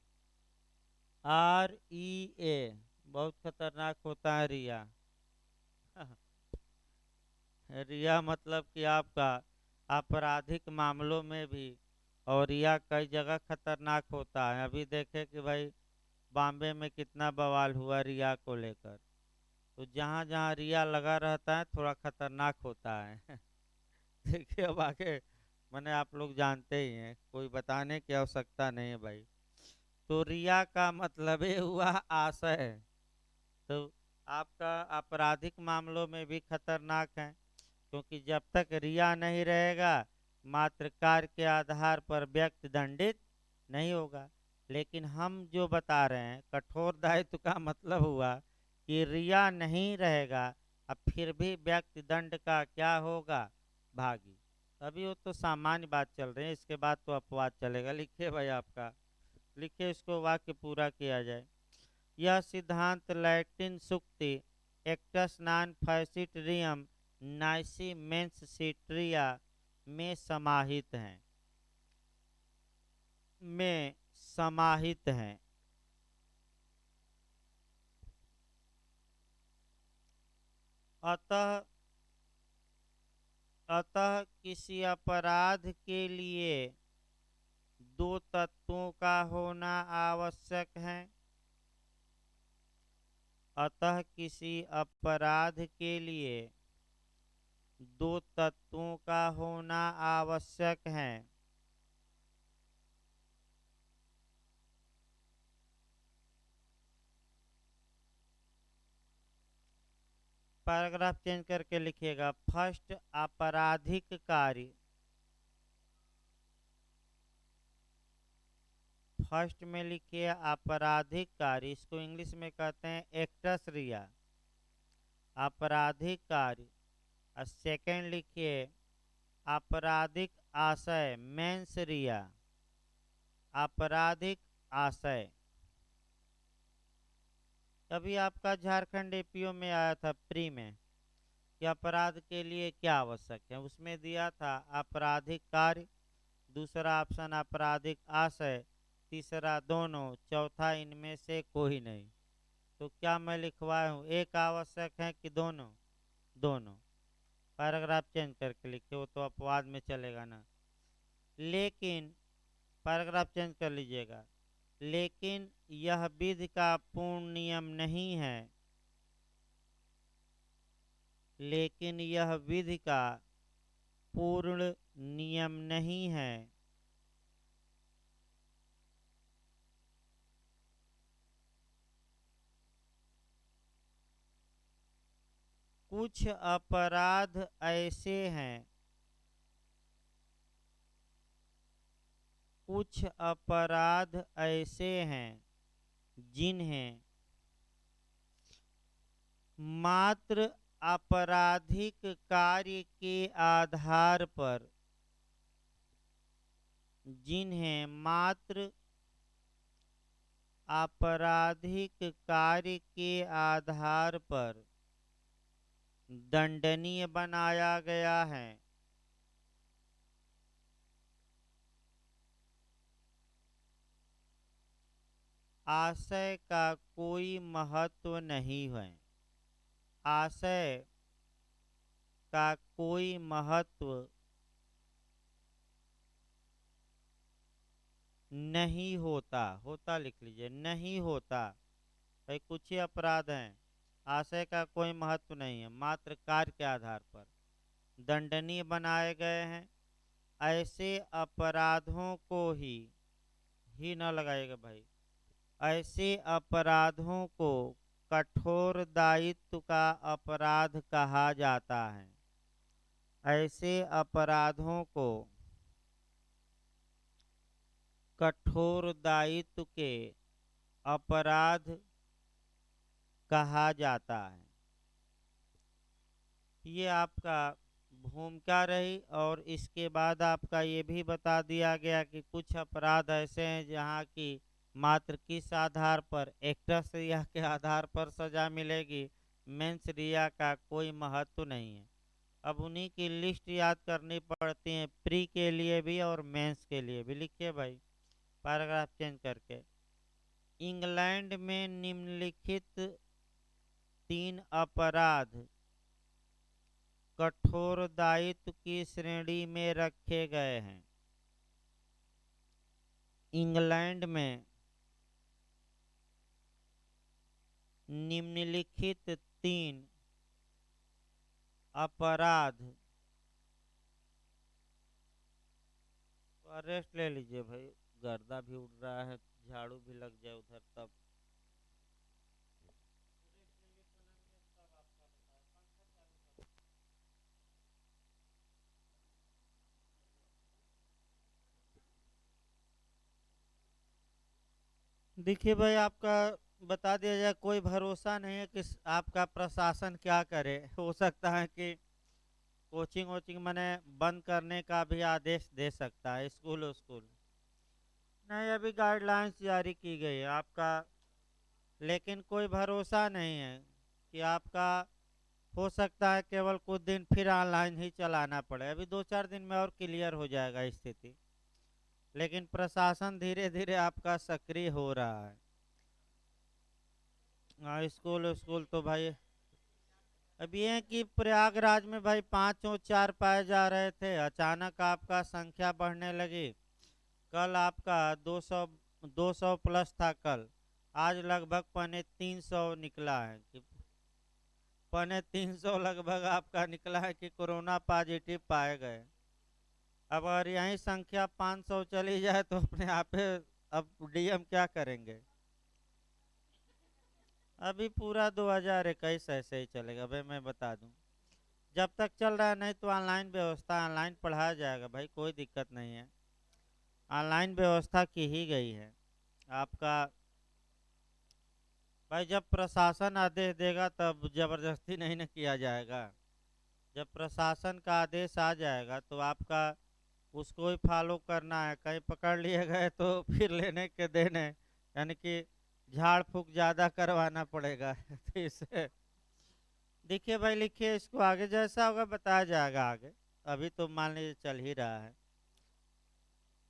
बहुत खतरनाक होता है रिया। रिया मतलब कि आपका आपराधिक मामलों में भी और रिया कई जगह खतरनाक होता है। अभी देखे कि भाई बॉम्बे में कितना बवाल हुआ रिया को लेकर। तो जहाँ जहाँ रिया लगा रहता है थोड़ा खतरनाक होता है। देखिए अब आगे मैंने आप लोग जानते ही हैं, कोई बताने की आवश्यकता नहीं है भाई। तो रिया का मतलब ये हुआ आशय। तो आपका आपराधिक मामलों में भी खतरनाक है, क्योंकि जब तक रिया नहीं रहेगा मात्र कार्य के आधार पर व्यक्ति दंडित नहीं होगा। लेकिन हम जो बता रहे हैं कठोर दायित्व का मतलब हुआ कि रिया नहीं रहेगा, अब फिर भी व्यक्ति दंड का क्या होगा, भागी। अभी वो तो सामान्य बात चल रही है, इसके बाद तो अपवाद चलेगा। लिखिए भाई, आपका लिखिए, इसको वाक्य पूरा किया जाए। यह सिद्धांत लैटिन सुक्ति एक्टस नॉन फैसिट रियम नाइसी मेंस सिट्रिया में समाहित हैं। अतः किसी अपराध के लिए दो तत्वों का होना आवश्यक है। अतः किसी अपराध के लिए दो तत्वों का होना आवश्यक है। पैराग्राफ चेंज करके लिखिएगा। फर्स्ट, फर्स्ट में लिखिए आपराधिक कार्य, इसको इंग्लिश में कहते हैं एक्टस रिया, आपराधिक कार्य। और सेकेंड लिखिए आपराधिक आशय, मेंस रिया, आपराधिक आशय। कभी आपका झारखंड एपीओ में आया था प्री में कि अपराध के लिए क्या आवश्यक है, उसमें दिया था आपराधिक कार्य, दूसरा ऑप्शन आपराधिक आशय, तीसरा दोनों, चौथा इनमें से कोई नहीं। तो क्या मैं लिखवाया हूँ, एक आवश्यक है कि दोनों? दोनों। पैराग्राफ चेंज करके लिखे, वो तो अपवाद में चलेगा ना। लेकिन पैराग्राफ चेंज कर लीजिएगा, लेकिन यह विधि का पूर्ण नियम नहीं है, लेकिन यह विधि का पूर्ण नियम नहीं है। कुछ अपराध ऐसे हैं, कुछ अपराध ऐसे हैं जिन्हें मात्र आपराधिक कार्य के आधार पर, जिन्हें मात्र आपराधिक कार्य के आधार पर दंडनीय बनाया गया है। आशय का कोई महत्व नहीं है, आशय का कोई महत्व नहीं होता, होता लिख लीजिए, नहीं होता। भाई कुछ ही अपराध हैं, आशय का कोई महत्व नहीं है, मात्र कार्य के आधार पर दंडनीय बनाए गए हैं। ऐसे अपराधों को ही न लगाएगा भाई, ऐसे अपराधों को कठोर दायित्व का अपराध कहा जाता है। ऐसे अपराधों को कठोर दायित्व के अपराध कहा जाता है। ये आपका भूमिका रही, और इसके बाद आपका ये भी बता दिया गया कि कुछ अपराध ऐसे हैं जहाँ की मात्र किस आधार पर, एक्टस रिया के आधार पर सजा मिलेगी, मेंस रिया का कोई महत्व नहीं है। अब उन्हीं की लिस्ट याद करनी पड़ती है, प्री के लिए भी और मेंस के लिए भी। लिखिए भाई पैराग्राफ चेंज करके, इंग्लैंड में निम्नलिखित 3 अपराध कठोर दायित्व की श्रेणी में रखे गए हैं। इंग्लैंड में निम्नलिखित 3 अपराध, रेस्ट ले लीजिए भाई, गर्दा भी उड़ रहा है, झाड़ू भी लग जाए उधर तब। देखिए भाई, आपका बता दिया जाए, कोई भरोसा नहीं है कि आपका प्रशासन क्या करे। हो सकता है कि कोचिंग वोचिंग मैंने बंद करने का भी आदेश दे सकता है, स्कूल स्कूल नहीं, अभी गाइडलाइंस जारी की गई है आपका, लेकिन कोई भरोसा नहीं है कि आपका, हो सकता है केवल कुछ दिन फिर ऑनलाइन ही चलाना पड़े। अभी 2-4 दिन में और क्लियर हो जाएगा स्थिति, लेकिन प्रशासन धीरे धीरे आपका सक्रिय हो रहा है। हाँ, स्कूल स्कूल तो भाई, अब ये है कि प्रयागराज में भाई 5 और 4 पाए जा रहे थे, अचानक आपका संख्या बढ़ने लगी। कल आपका 200 प्लस था कल, आज लगभग 350 निकला है कि 350 लगभग आपका निकला है कि कोरोना पॉजिटिव पाए गए। अब अगर यही संख्या 500 चली जाए तो अपने आप अब डीएम क्या करेंगे। अभी पूरा 2021 ऐसे ही चलेगा भाई, मैं बता दूं, जब तक चल रहा है। नहीं तो ऑनलाइन व्यवस्था, ऑनलाइन पढ़ाया जाएगा भाई, कोई दिक्कत नहीं है, ऑनलाइन व्यवस्था की ही गई है। आपका भाई जब प्रशासन आदेश देगा तब जबरदस्ती नहीं न किया जाएगा। जब प्रशासन का आदेश आ जाएगा तो आपका उसको ही फॉलो करना है। कहीं पकड़ लिए गए तो फिर लेने के देने, यानी कि झाड़ फूक ज़्यादा करवाना पड़ेगा। तो इससे देखिए भाई, लिखिए इसको, आगे जैसा होगा बताया जाएगा आगे। अभी तो मान लीजिए चल ही रहा है।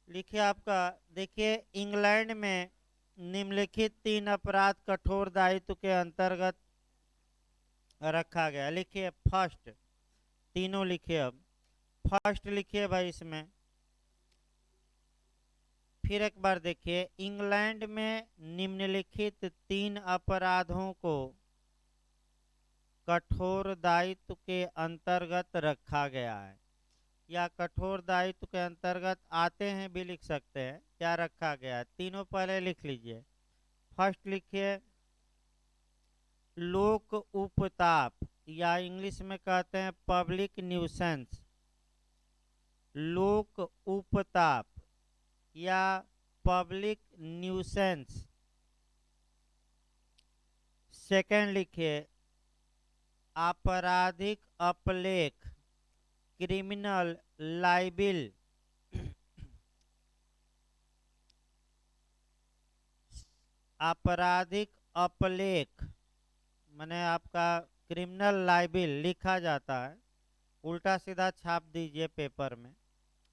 लिखिए आपका, देखिए इंग्लैंड में निम्नलिखित 3 अपराध कठोर दायित्व के अंतर्गत रखा गया। लिखिए फर्स्ट, तीनों लिखिए। अब फर्स्ट लिखिए भाई इसमें, फिर एक बार देखिए, इंग्लैंड में निम्नलिखित 3 अपराधों को कठोर दायित्व के अंतर्गत रखा गया है, या कठोर दायित्व के अंतर्गत आते हैं भी लिख सकते हैं। क्या रखा गया है, तीनों पहले लिख लीजिए। फर्स्ट लिखिए लोक उपताप, या इंग्लिश में कहते हैं पब्लिक न्यूसेंस। लोक उपताप या पब्लिक न्यूसेंस। सेकंड लिखिए आपराधिक अपलेख, क्रिमिनल लाइबिल। आपराधिक अपलेख माने आपका क्रिमिनल लाइबिल लिखा जाता है, उल्टा सीधा छाप दीजिए पेपर में,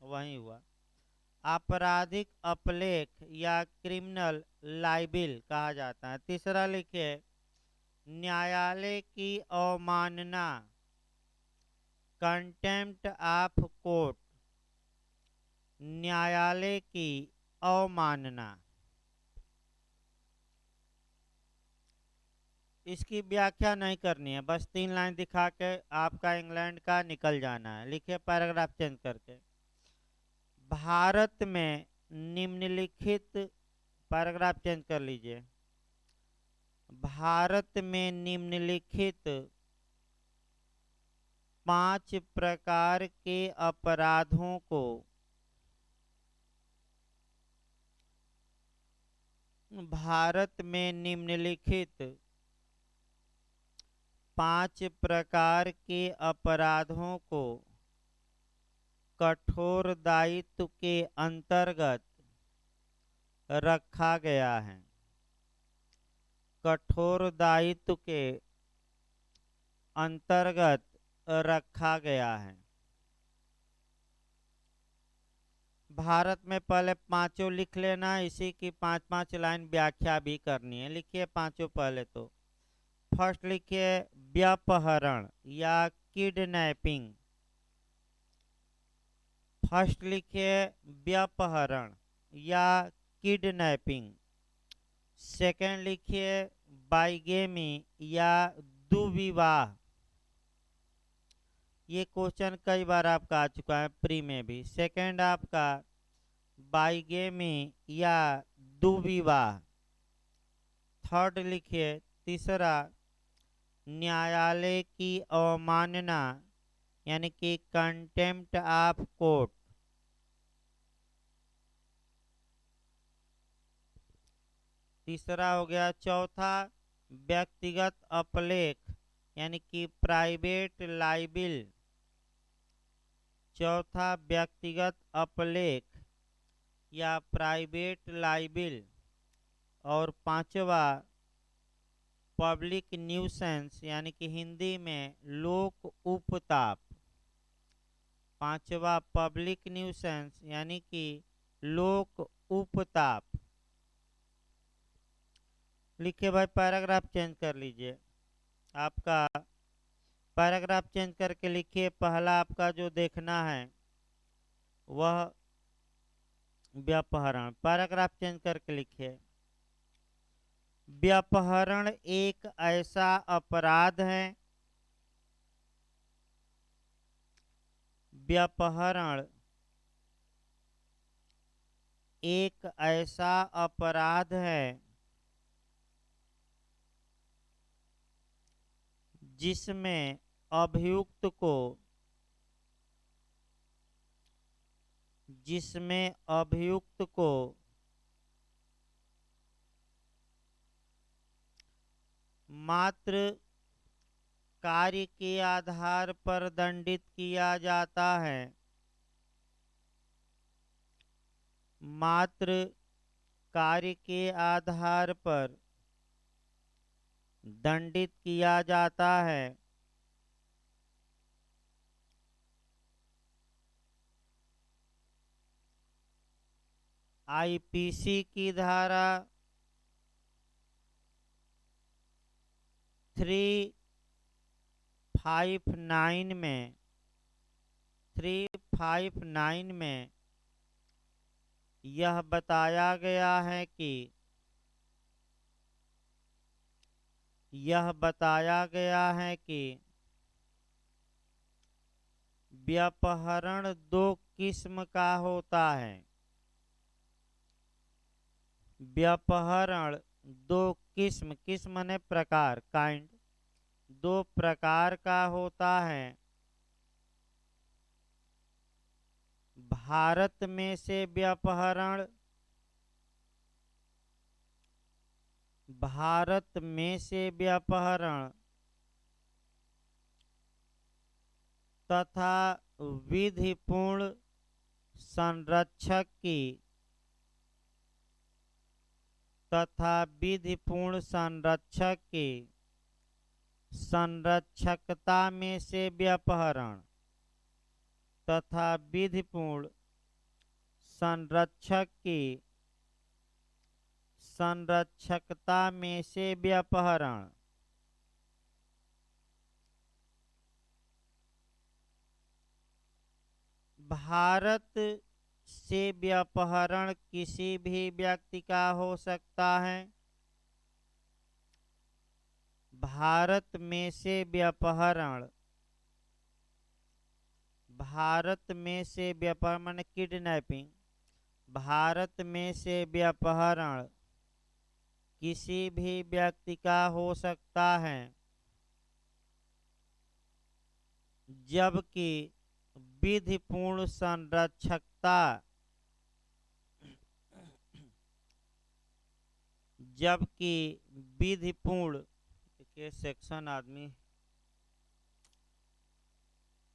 वही हुआ। आपराधिक अपलेख या क्रिमिनल लाइबिल कहा जाता है। तीसरा लिखिए न्यायालय की अवमानना, कंटेम्प्ट ऑफ कोर्ट। न्यायालय की अवमानना, इसकी व्याख्या नहीं करनी है, बस 3 लाइन दिखा के आपका इंग्लैंड का निकल जाना है। लिखिए पैराग्राफ चेंज करके, भारत में निम्नलिखित, पैराग्राफ चेंज कर लीजिए, भारत में निम्नलिखित 5 प्रकार के अपराधों को भारत में निम्नलिखित 5 प्रकार के अपराधों को कठोर दायित्व के अंतर्गत रखा गया है। कठोर दायित्व के अंतर्गत रखा गया है। भारत में पहले पांचों लिख लेना, इसी की 5-5 लाइन व्याख्या भी करनी है। लिखिए पांचों पहले तो। फर्स्ट लिखिए व्यापहरण या किडनैपिंग। फर्स्ट लिखिए व्यापहरण या किडनैपिंग। सेकंड लिखिए बाइगेमी या दुविवाह। ये क्वेश्चन कई बार आपका आ चुका है प्री में भी। सेकंड आपका बाइगेमी या दुविवाह। थर्ड लिखिए, तीसरा न्यायालय की अवमानना यानी कि कंटेम्प्ट ऑफ कोर्ट। तीसरा हो गया। चौथा व्यक्तिगत अपलेख यानी कि प्राइवेट लाइबिल। चौथा व्यक्तिगत अपलेख या प्राइवेट लाइबिल। और पांचवा पब्लिक न्यूसेंस यानी कि हिंदी में लोक उपताप। पांचवा पब्लिक न्यूसेंस यानी कि लोक उपताप। लिखिए भाई पैराग्राफ चेंज कर लीजिए। आपका पैराग्राफ चेंज करके लिखिए, पहला आपका जो देखना है वह व्यापहरण। पैराग्राफ चेंज करके लिखिए, व्यापहरण एक ऐसा अपराध है, व्यापहरण एक ऐसा अपराध है जिसमें अभियुक्त को जिसमें अभियुक्त को मात्र कार्य के आधार पर दंडित किया जाता है। मात्र कार्य के आधार पर दंडित किया जाता है। आईपीसी की धारा 359 में यह बताया गया है कि व्यापहरण दो किस्म का होता है। व्यापहरण दो किस्म ने प्रकार, काइंड, दो प्रकार का होता है। भारत में से व्यापहरण तथा विधिपूर्ण संरक्षक की संरक्षकता में से व्यापहरण तथा विधिपूर्ण संरक्षक की संरक्षकता में से व्यापहरण। भारत से व्यापहरण किसी भी व्यक्ति का हो सकता है। भारत में से व्यापहरण माने किडनैपिंग। भारत में से व्यापहरण किसी भी व्यक्ति का हो सकता है, जबकि विधिपूर्ण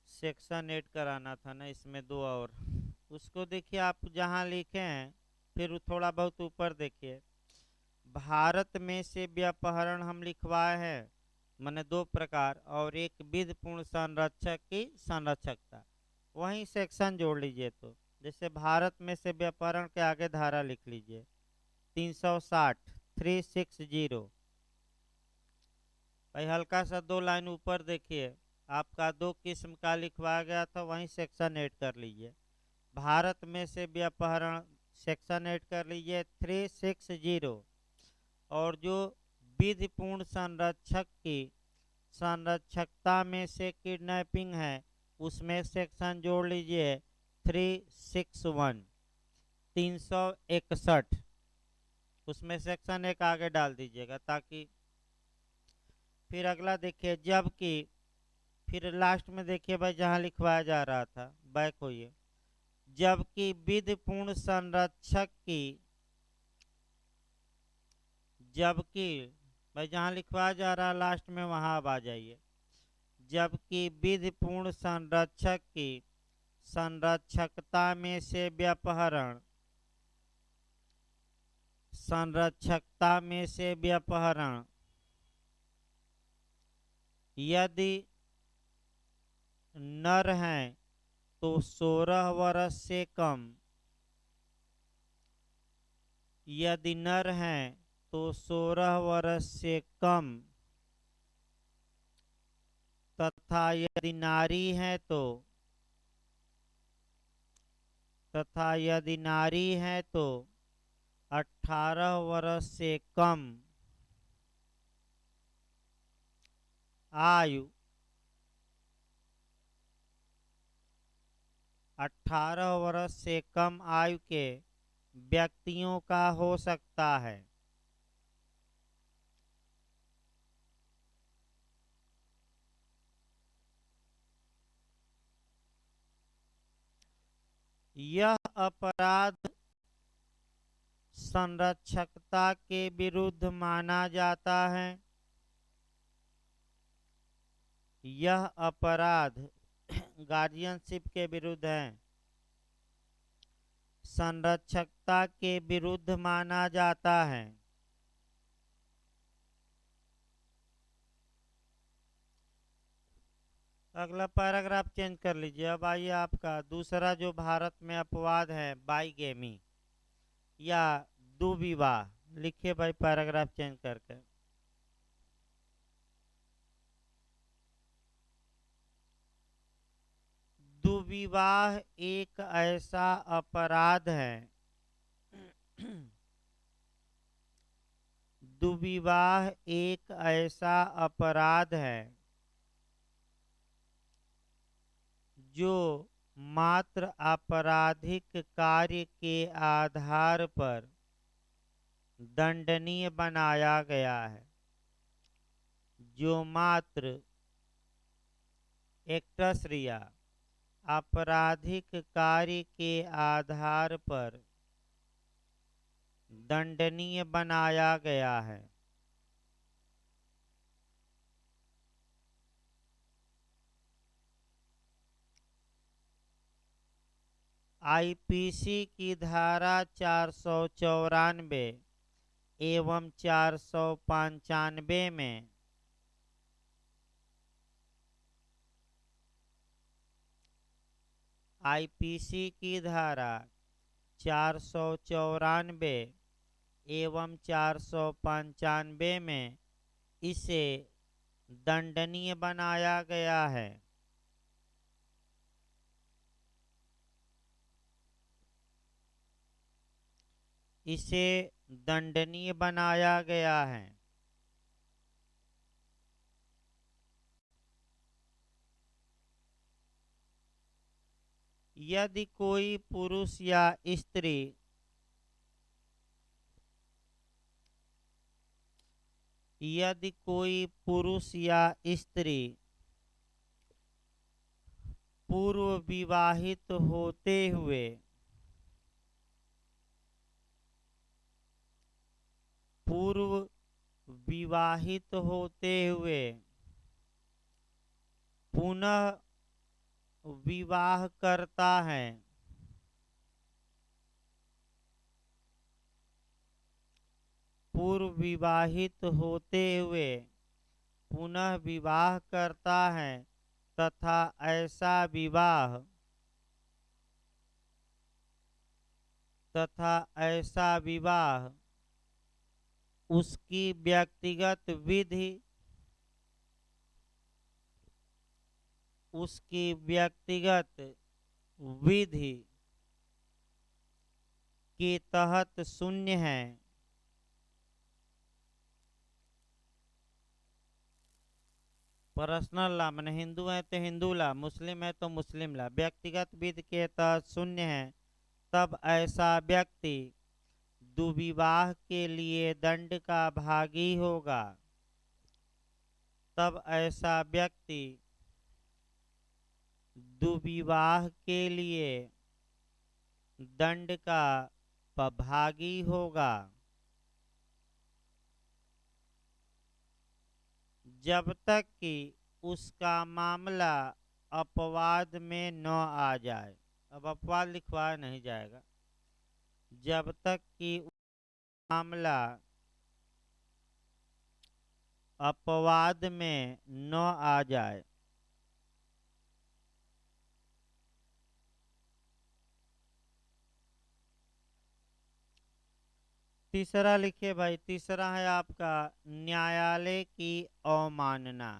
सेक्शन ऐड कराना था ना इसमें, दो और उसको देखिए आप जहां लिखे हैं, फिर थोड़ा बहुत ऊपर देखिए। भारत में से व्यापहरण हम लिखवाए हैं, माने दो प्रकार, और एक विधिपूर्ण संरक्षक की संरक्षकता। वहीं सेक्शन जोड़ लीजिए। तो जैसे भारत में से व्यापहरण के आगे धारा लिख लीजिए 360 भाई हल्का सा दो लाइन ऊपर देखिए, आपका दो किस्म का लिखवाया गया था, वहीं सेक्शन ऐड कर लीजिए। भारत में से व्यापहरण सेक्शन ऐड कर लीजिए 360, और जो विधिपूर्ण संरक्षक की संरक्षकता में से किडनैपिंग है उसमें सेक्शन जोड़ लीजिए 361, उसमें सेक्शन एक आगे डाल दीजिएगा, ताकि फिर अगला देखिए। जबकि फिर लास्ट में देखिए भाई जहां लिखवाया जा रहा था, बैक होइए। जबकि विधिपूर्ण संरक्षक की भाई जहां लिखवाया जा रहा है लास्ट में वहां अब आ जाइए। जबकि विधिपूर्ण संरक्षक की संरक्षकता में से व्यापहरण यदि नर हैं तो 16 वर्ष से कम, यदि नर हैं तो 16 वर्ष से कम, तथा यदि नारी है तो 18 वर्ष से कम आयु 18 वर्ष से कम आयु के व्यक्तियों का हो सकता है। यह अपराध संरक्षकता के विरुद्ध माना जाता है। यह अपराध गार्जियनशिप के विरुद्ध है, संरक्षकता के विरुद्ध माना जाता है। अगला पैराग्राफ चेंज कर लीजिए। अब आइए आपका दूसरा जो भारत में अपवाद है, बाईगेमी या दुविवाह। लिखिए भाई पैराग्राफ चेंज करके। दुविवाह एक ऐसा अपराध है दुविवाह एक ऐसा अपराध है जो मात्र आपराधिक कार्य के आधार पर दंडनीय बनाया गया है। जो मात्र एक्टसरिया आपराधिक कार्य के आधार पर दंडनीय बनाया गया है। आईपीसी की धारा 494 एवं 495 में आईपीसी की धारा 494 एवं 495 में इसे दंडनीय बनाया गया है। इसे दंडनीय बनाया गया है। यदि कोई पुरुष या स्त्री यदि कोई पुरुष या स्त्री पूर्व विवाहित होते हुए पूर्व विवाहित होते हुए पुनः विवाह करता है पूर्व विवाहित होते हुए पुनः विवाह करता है तथा ऐसा विवाह उसकी व्यक्तिगत विधि के तहत शून्य है। पर्सनल ला मैंने हिंदू है तो हिंदू ला, मुस्लिम है तो मुस्लिम ला, व्यक्तिगत विधि के तहत शून्य है। तब ऐसा व्यक्ति दुविवाह के लिए दंड का भागी होगा। तब ऐसा व्यक्ति दुविवाह के लिए दंड का भागी होगा जब तक कि उसका मामला अपवाद में न आ जाए। अब अपवाद लिखवाया नहीं जाएगा। जब तक कि मामला अपवाद में न आ जाए। तीसरा लिखिए भाई। तीसरा है आपका न्यायालय की अवमानना।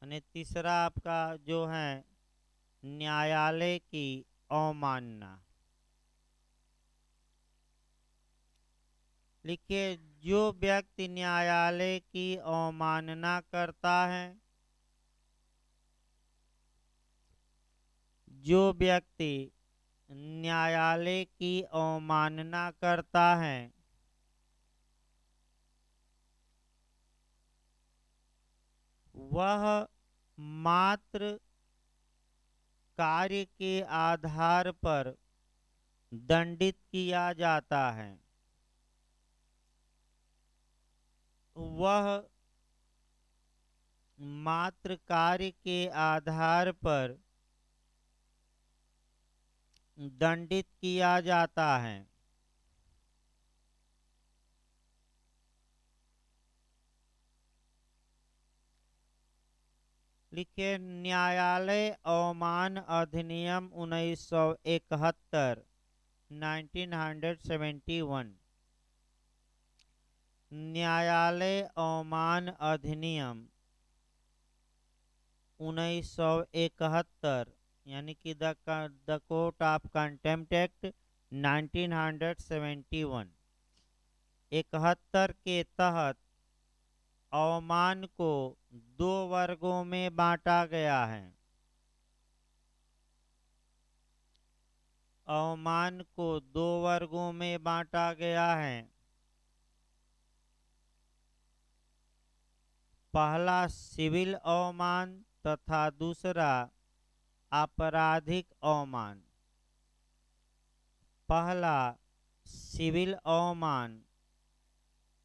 यानी तीसरा आपका जो है न्यायालय की अवमानना। लिखिए, जो व्यक्ति न्यायालय की अवमानना करता है जो व्यक्ति न्यायालय की अवमानना करता है वह मात्र कार्य के आधार पर दंडित किया जाता है। वह मात्र कार्य के आधार पर दंडित किया जाता है। लिखिए न्यायालय अवमान अधिनियम 1971 1971। न्यायालय अवमान अधिनियम 1971 यानी कि the court of contempt act 1971 71 के तहत अवमान को दो वर्गों में बांटा गया है। अवमान को दो वर्गों में बांटा गया है। पहला सिविल अवमान तथा दूसरा आपराधिक अवमान। पहला सिविल अवमान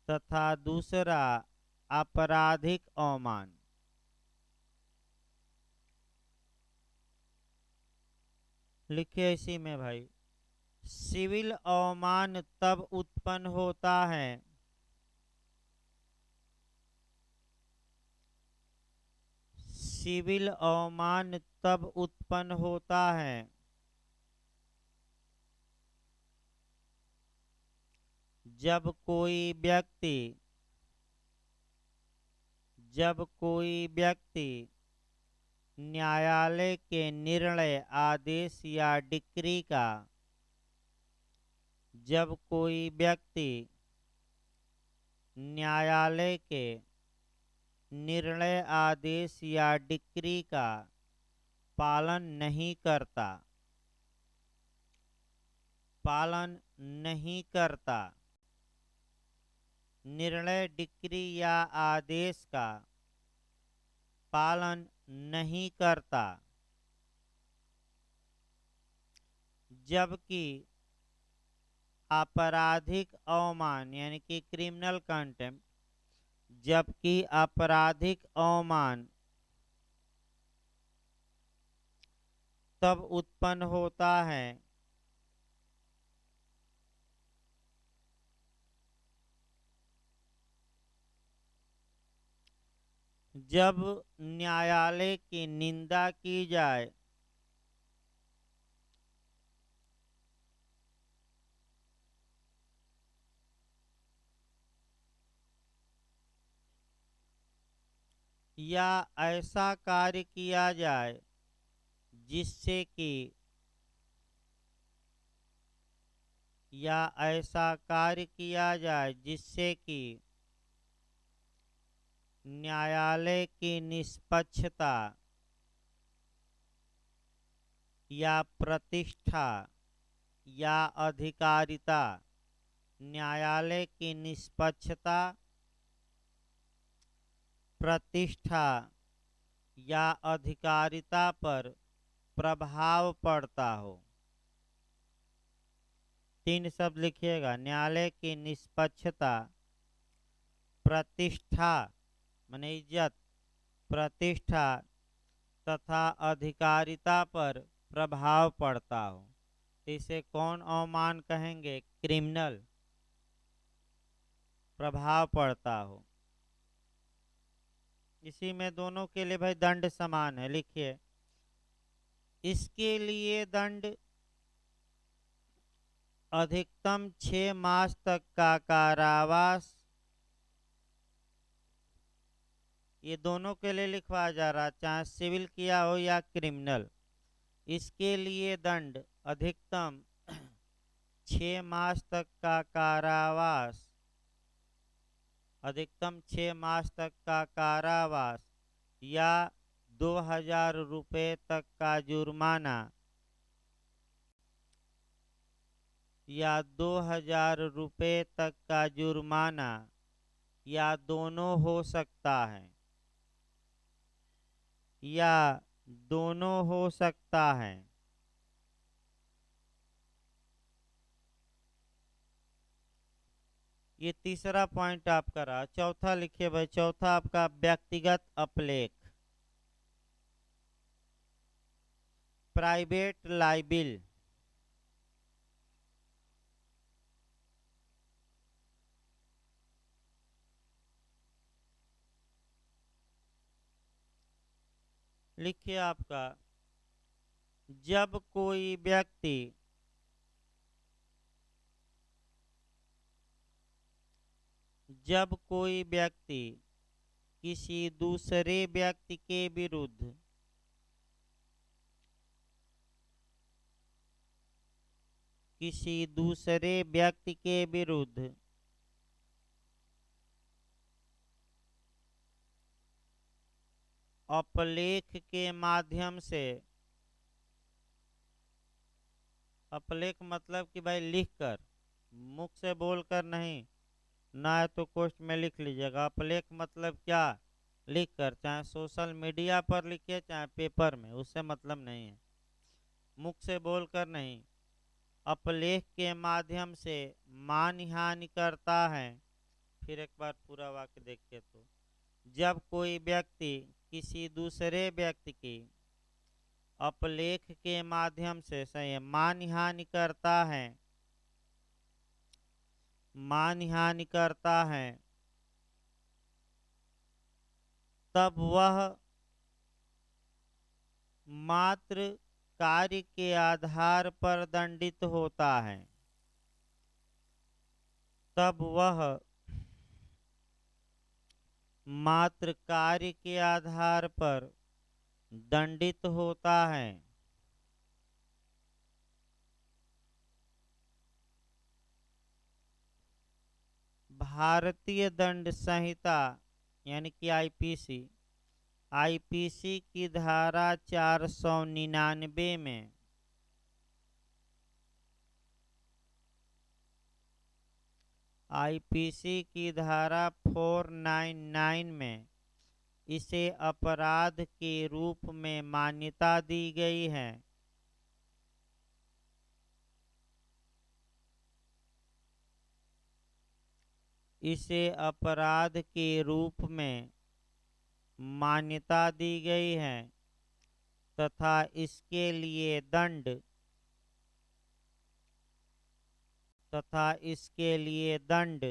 तथा दूसरा आपराधिक अवमान। लिखिए इसी में भाई, सिविल अवमान तब उत्पन्न होता है सिविल अवमान तब उत्पन्न होता है जब कोई व्यक्ति न्यायालय के निर्णय आदेश या डिक्री का जब कोई व्यक्ति न्यायालय के निर्णय आदेश या डिक्री का पालन नहीं करता, निर्णय डिक्री या आदेश का पालन नहीं करता, जबकि आपराधिक अवमान यानी कि क्रिमिनल कंटेम्प्ट, जबकि आपराधिक अवमान तब उत्पन्न होता है जब न्यायालय की निंदा की जाए या ऐसा कार्य किया जाए जिससे कि न्यायालय की निष्पक्षता या प्रतिष्ठा या अधिकारिता, न्यायालय की निष्पक्षता, प्रतिष्ठा या अधिकारिता पर प्रभाव पड़ता हो। 3 शब्द लिखिएगा, न्यायालय की निष्पक्षता, प्रतिष्ठा माने इज्जत, प्रतिष्ठा तथा अधिकारिता पर प्रभाव पड़ता हो। इसे कौन अवमान कहेंगे? क्रिमिनल। प्रभाव पड़ता हो, इसी में दोनों के लिए भाई दंड समान है। लिखिए इसके लिए दंड अधिकतम 6 मास तक का कारावास, ये दोनों के लिए लिखवाया जा रहा, चाहे सिविल किया हो या क्रिमिनल। इसके लिए दंड अधिकतम 6 मास तक का कारावास, अधिकतम 6 मास तक का कारावास या 2000 रुपये तक का जुर्माना, या 2000 रुपये तक का जुर्माना, या दोनों हो सकता है, या दोनों हो सकता है। ये तीसरा पॉइंट आपका रहा। चौथा लिखिए भाई, चौथा आपका व्यक्तिगत अपलेख, प्राइवेट लाइबिल। लिखिए आपका, जब कोई व्यक्ति किसी दूसरे व्यक्ति के विरुद्ध अपलेख के माध्यम से, अपलेख मतलब कि भाई लिखकर, मुख से बोलकर नहीं, ना है तो कोष्ट में लिख लीजिएगा। अपलेख मतलब क्या, लिखकर, चाहे सोशल मीडिया पर लिखिए चाहे पेपर में, उससे मतलब नहीं है, मुख से बोलकर नहीं। अपलेख के माध्यम से मानहानि करता है। फिर एक बार पूरा वाक्य देखिए तो, जब कोई व्यक्ति किसी दूसरे व्यक्ति की अपलेख के माध्यम से, सही है, मानहानि करता है, तब वह मात्र कार्य के आधार पर दंडित होता है। तब वह मात्र कार्य के आधार पर दंडित होता है। भारतीय दंड संहिता यानी कि आईपीसी की धारा 499 में आईपीसी की धारा 499 में इसे अपराध के रूप में मान्यता दी गई है। इसे अपराध के रूप में मान्यता दी गई है तथा इसके लिए दंड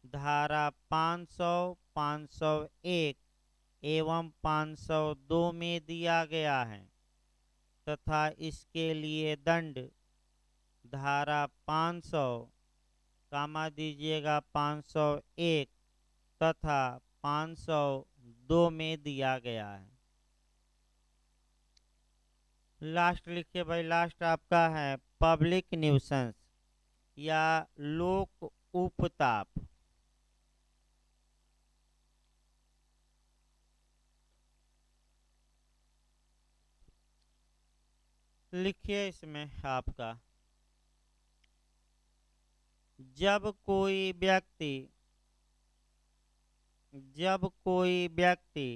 धारा 500, 501 एवं 502 में दिया गया है, तथा इसके लिए दंड धारा 500, कामा दीजिएगा 501 तथा 502 में दिया गया है। लास्ट लिखिए भाई, लास्ट आपका है पब्लिक न्यूसेंस या लोक उपताप। लिखिए इसमें आपका, जब कोई व्यक्ति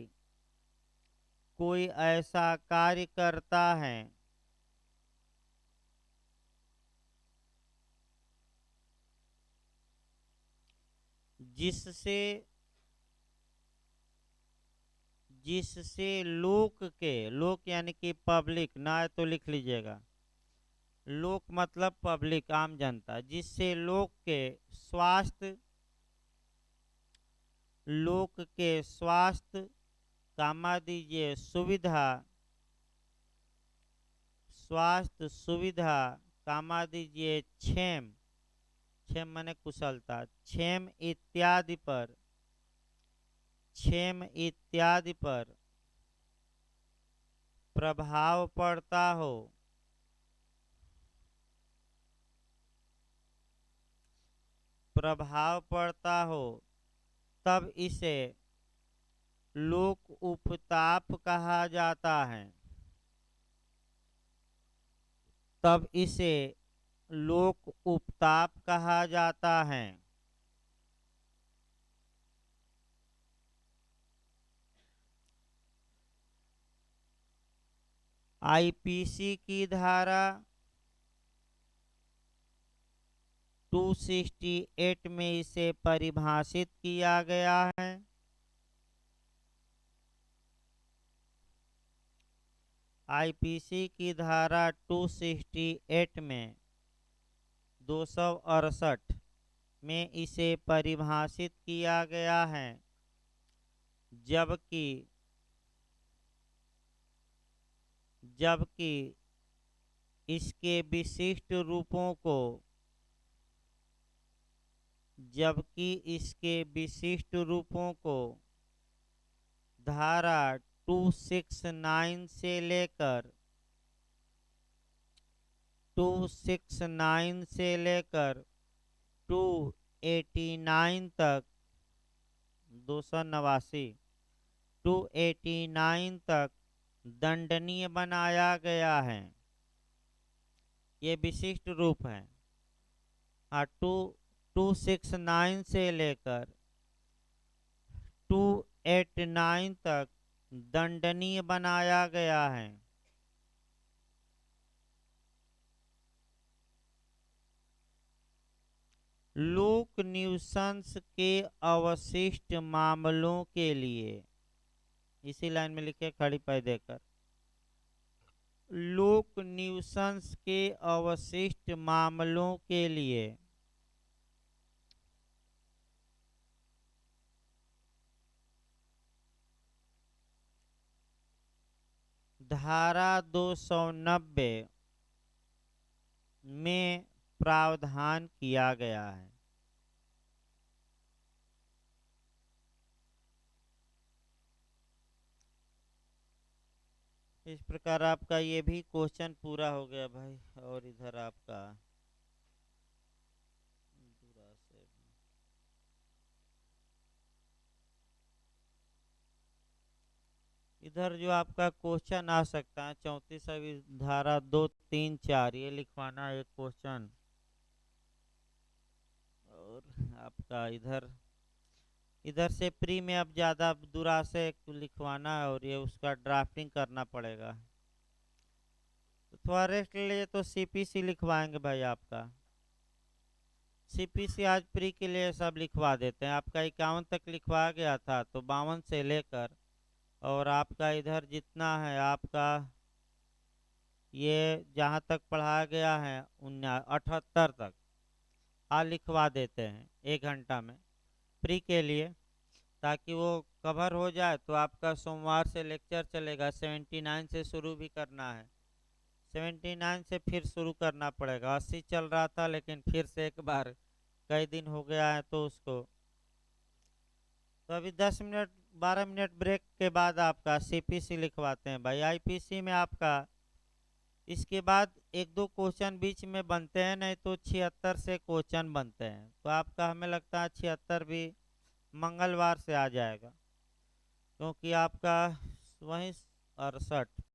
कोई ऐसा कार्य करता है जिससे लोक यानी कि पब्लिक, ना है तो लिख लीजिएगा, लोक मतलब पब्लिक, आम जनता, जिससे लोक के स्वास्थ्य, कामा दीजिए सुविधा, कामा दीजिए क्षेम, क्षेम माने कुशलता, क्षेम इत्यादि पर प्रभाव पड़ता हो तब इसे लोक उपताप कहा जाता है। तब इसे लोक उपताप कहा जाता है। आईपीसी की धारा 268 में इसे परिभाषित किया गया है। आईपीसी की धारा 268 में 268 में इसे परिभाषित किया गया है, जबकि इसके विशिष्ट रूपों को धारा 269 से लेकर 289 तक 289 तक दंडनीय बनाया गया है। ये विशिष्ट रूप है। 269 से लेकर 289 तक दंडनीय बनाया गया है। लोक न्यूसेंस के अवशिष्ट मामलों के लिए, इसी लाइन में लिखे खड़ी पाई देकर, लोक न्यूसेंस के अवशिष्ट मामलों के लिए धारा 290 में प्रावधान किया गया है। इस प्रकार आपका ये भी क्वेश्चन पूरा हो गया भाई। और इधर आपका इधर जो आपका क्वेश्चन आ सकता है 34 धारा 2, 3, 4, ये लिखवाना एक क्वेश्चन। और आपका इधर से प्री में अब ज़्यादा दूरा से लिखवाना है और ये उसका ड्राफ्टिंग करना पड़ेगा। तो थोड़ा रेस्ट ले लिए तो सीपीसी लिखवाएंगे भाई। आपका सीपीसी आज प्री के लिए सब लिखवा देते हैं। आपका 51 तक लिखवा गया था, तो 52 से लेकर और आपका इधर जितना है आपका ये जहाँ तक पढ़ाया गया है 78 तक आज लिखवा देते हैं 1 घंटा में प्री के लिए, ताकि वो कवर हो जाए। तो आपका सोमवार से लेक्चर चलेगा। 79 से शुरू भी करना है। 79 से फिर शुरू करना पड़ेगा। 80 चल रहा था, लेकिन फिर से एक बार कई दिन हो गया है तो उसको। तो अभी 10 मिनट 12 मिनट ब्रेक के बाद आपका सीपीसी लिखवाते हैं भाई। आईपीसी में आपका इसके बाद 1-2 क्वेश्चन बीच में बनते हैं, नहीं तो 76 से क्वेश्चन बनते हैं। तो आपका हमें लगता है 76 भी मंगलवार से आ जाएगा, क्योंकि आपका वहीं 68